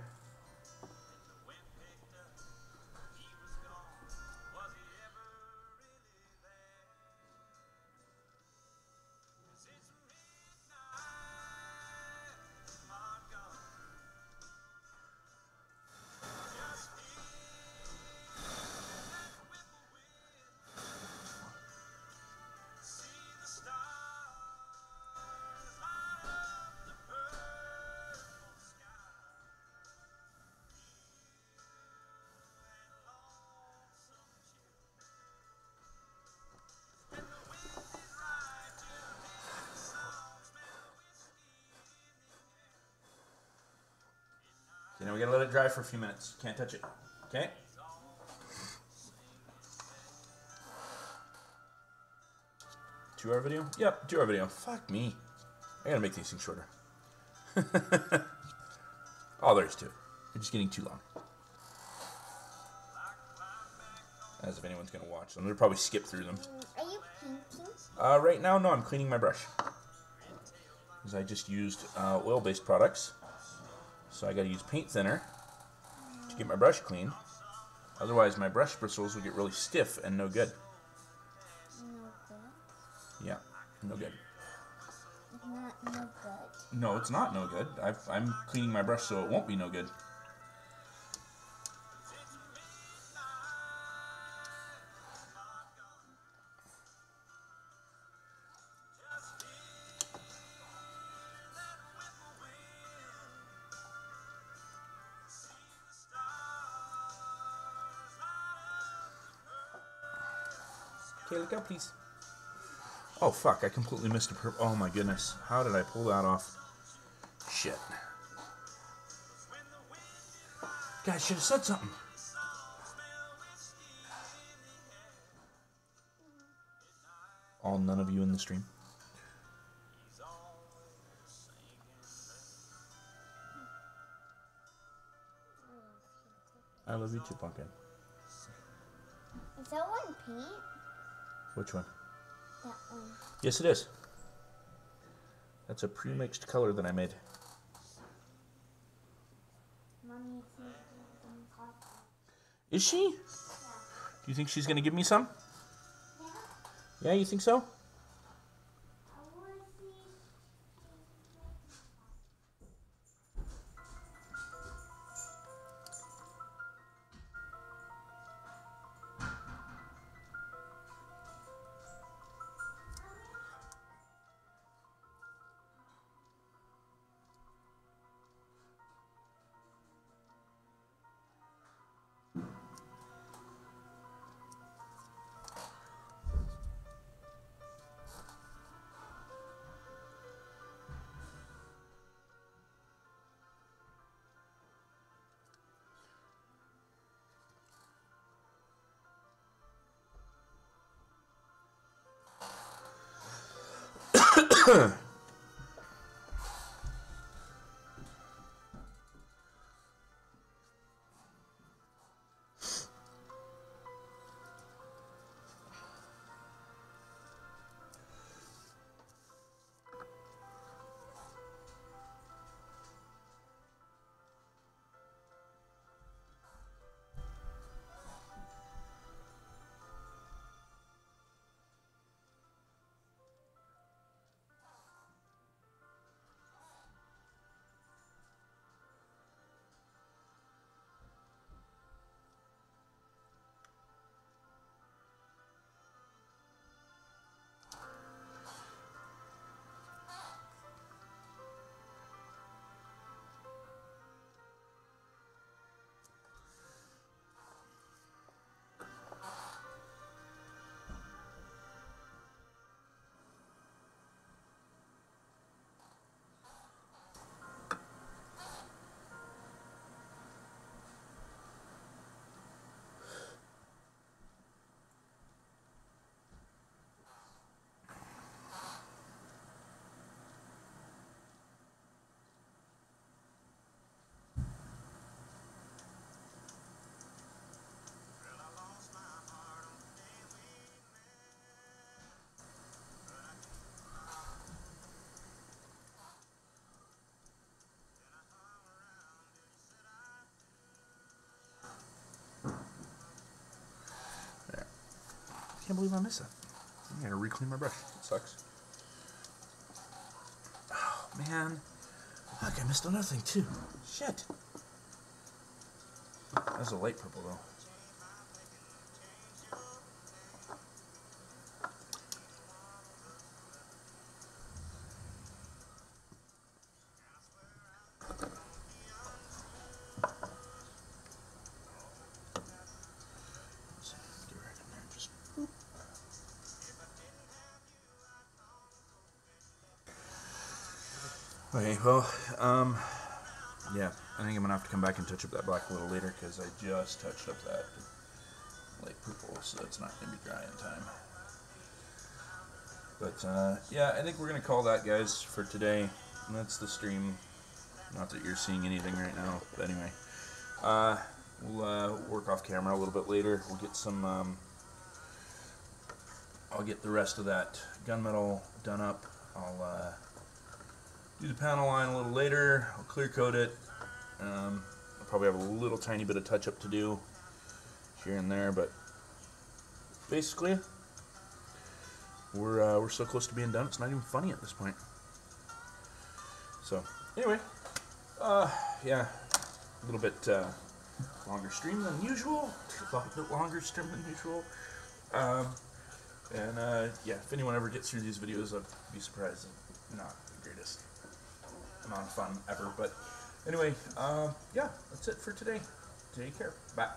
Okay, now we got to let it dry for a few minutes. Can't touch it. Okay? 2-hour video? Yep, 2-hour video. Fuck me. I gotta make these things shorter. All there is to it. They're just getting too long. As if anyone's gonna watch them. They'll probably skip through them. Are you painting? Right now, no, I'm cleaning my brush. Because I just used oil-based products. So I gotta use paint thinner to get my brush clean. Otherwise, my brush bristles will get really stiff and no good. No good. Yeah, no good. It's not no good. No, it's not no good. I'm cleaning my brush so it won't be no good. Okay, look out, please. Oh, fuck, I completely missed a oh my goodness. How did I pull that off? Shit. Guys, should have said something. All none of you in the stream. I love you too, Pumpkin. Is that one paint? Which one? That one. Yes, it is. That's a pre-mixed color that I made. Mommy, it's making coffee. Is she? Yeah. Do you think she's going to give me some? Yeah. Yeah, you think so? Can't believe I missed that. I gotta re-clean my brush. It sucks. Oh, man. Fuck, I missed another thing, too. Shit. That was a light purple, though. Okay, well, yeah, I think I'm gonna have to come back and touch up that black a little later because I just touched up that light purple, so it's not gonna be dry in time. But yeah, I think we're gonna call that, guys, for today. And that's the stream. Not that you're seeing anything right now, but anyway, we'll work off camera a little bit later. We'll get some. I'll get the rest of that gunmetal done up. I'll do the panel line a little later. I'll clear coat it. I'll probably have a little tiny bit of touch up to do here and there, but basically we're so close to being done. It's not even funny at this point. So anyway, yeah, a little bit longer stream than usual. A lot bit longer stream than usual. And yeah, if anyone ever gets through these videos, I'd be surprised. Not the greatest amount of fun ever, but anyway, yeah, that's it for today. Take care. Bye.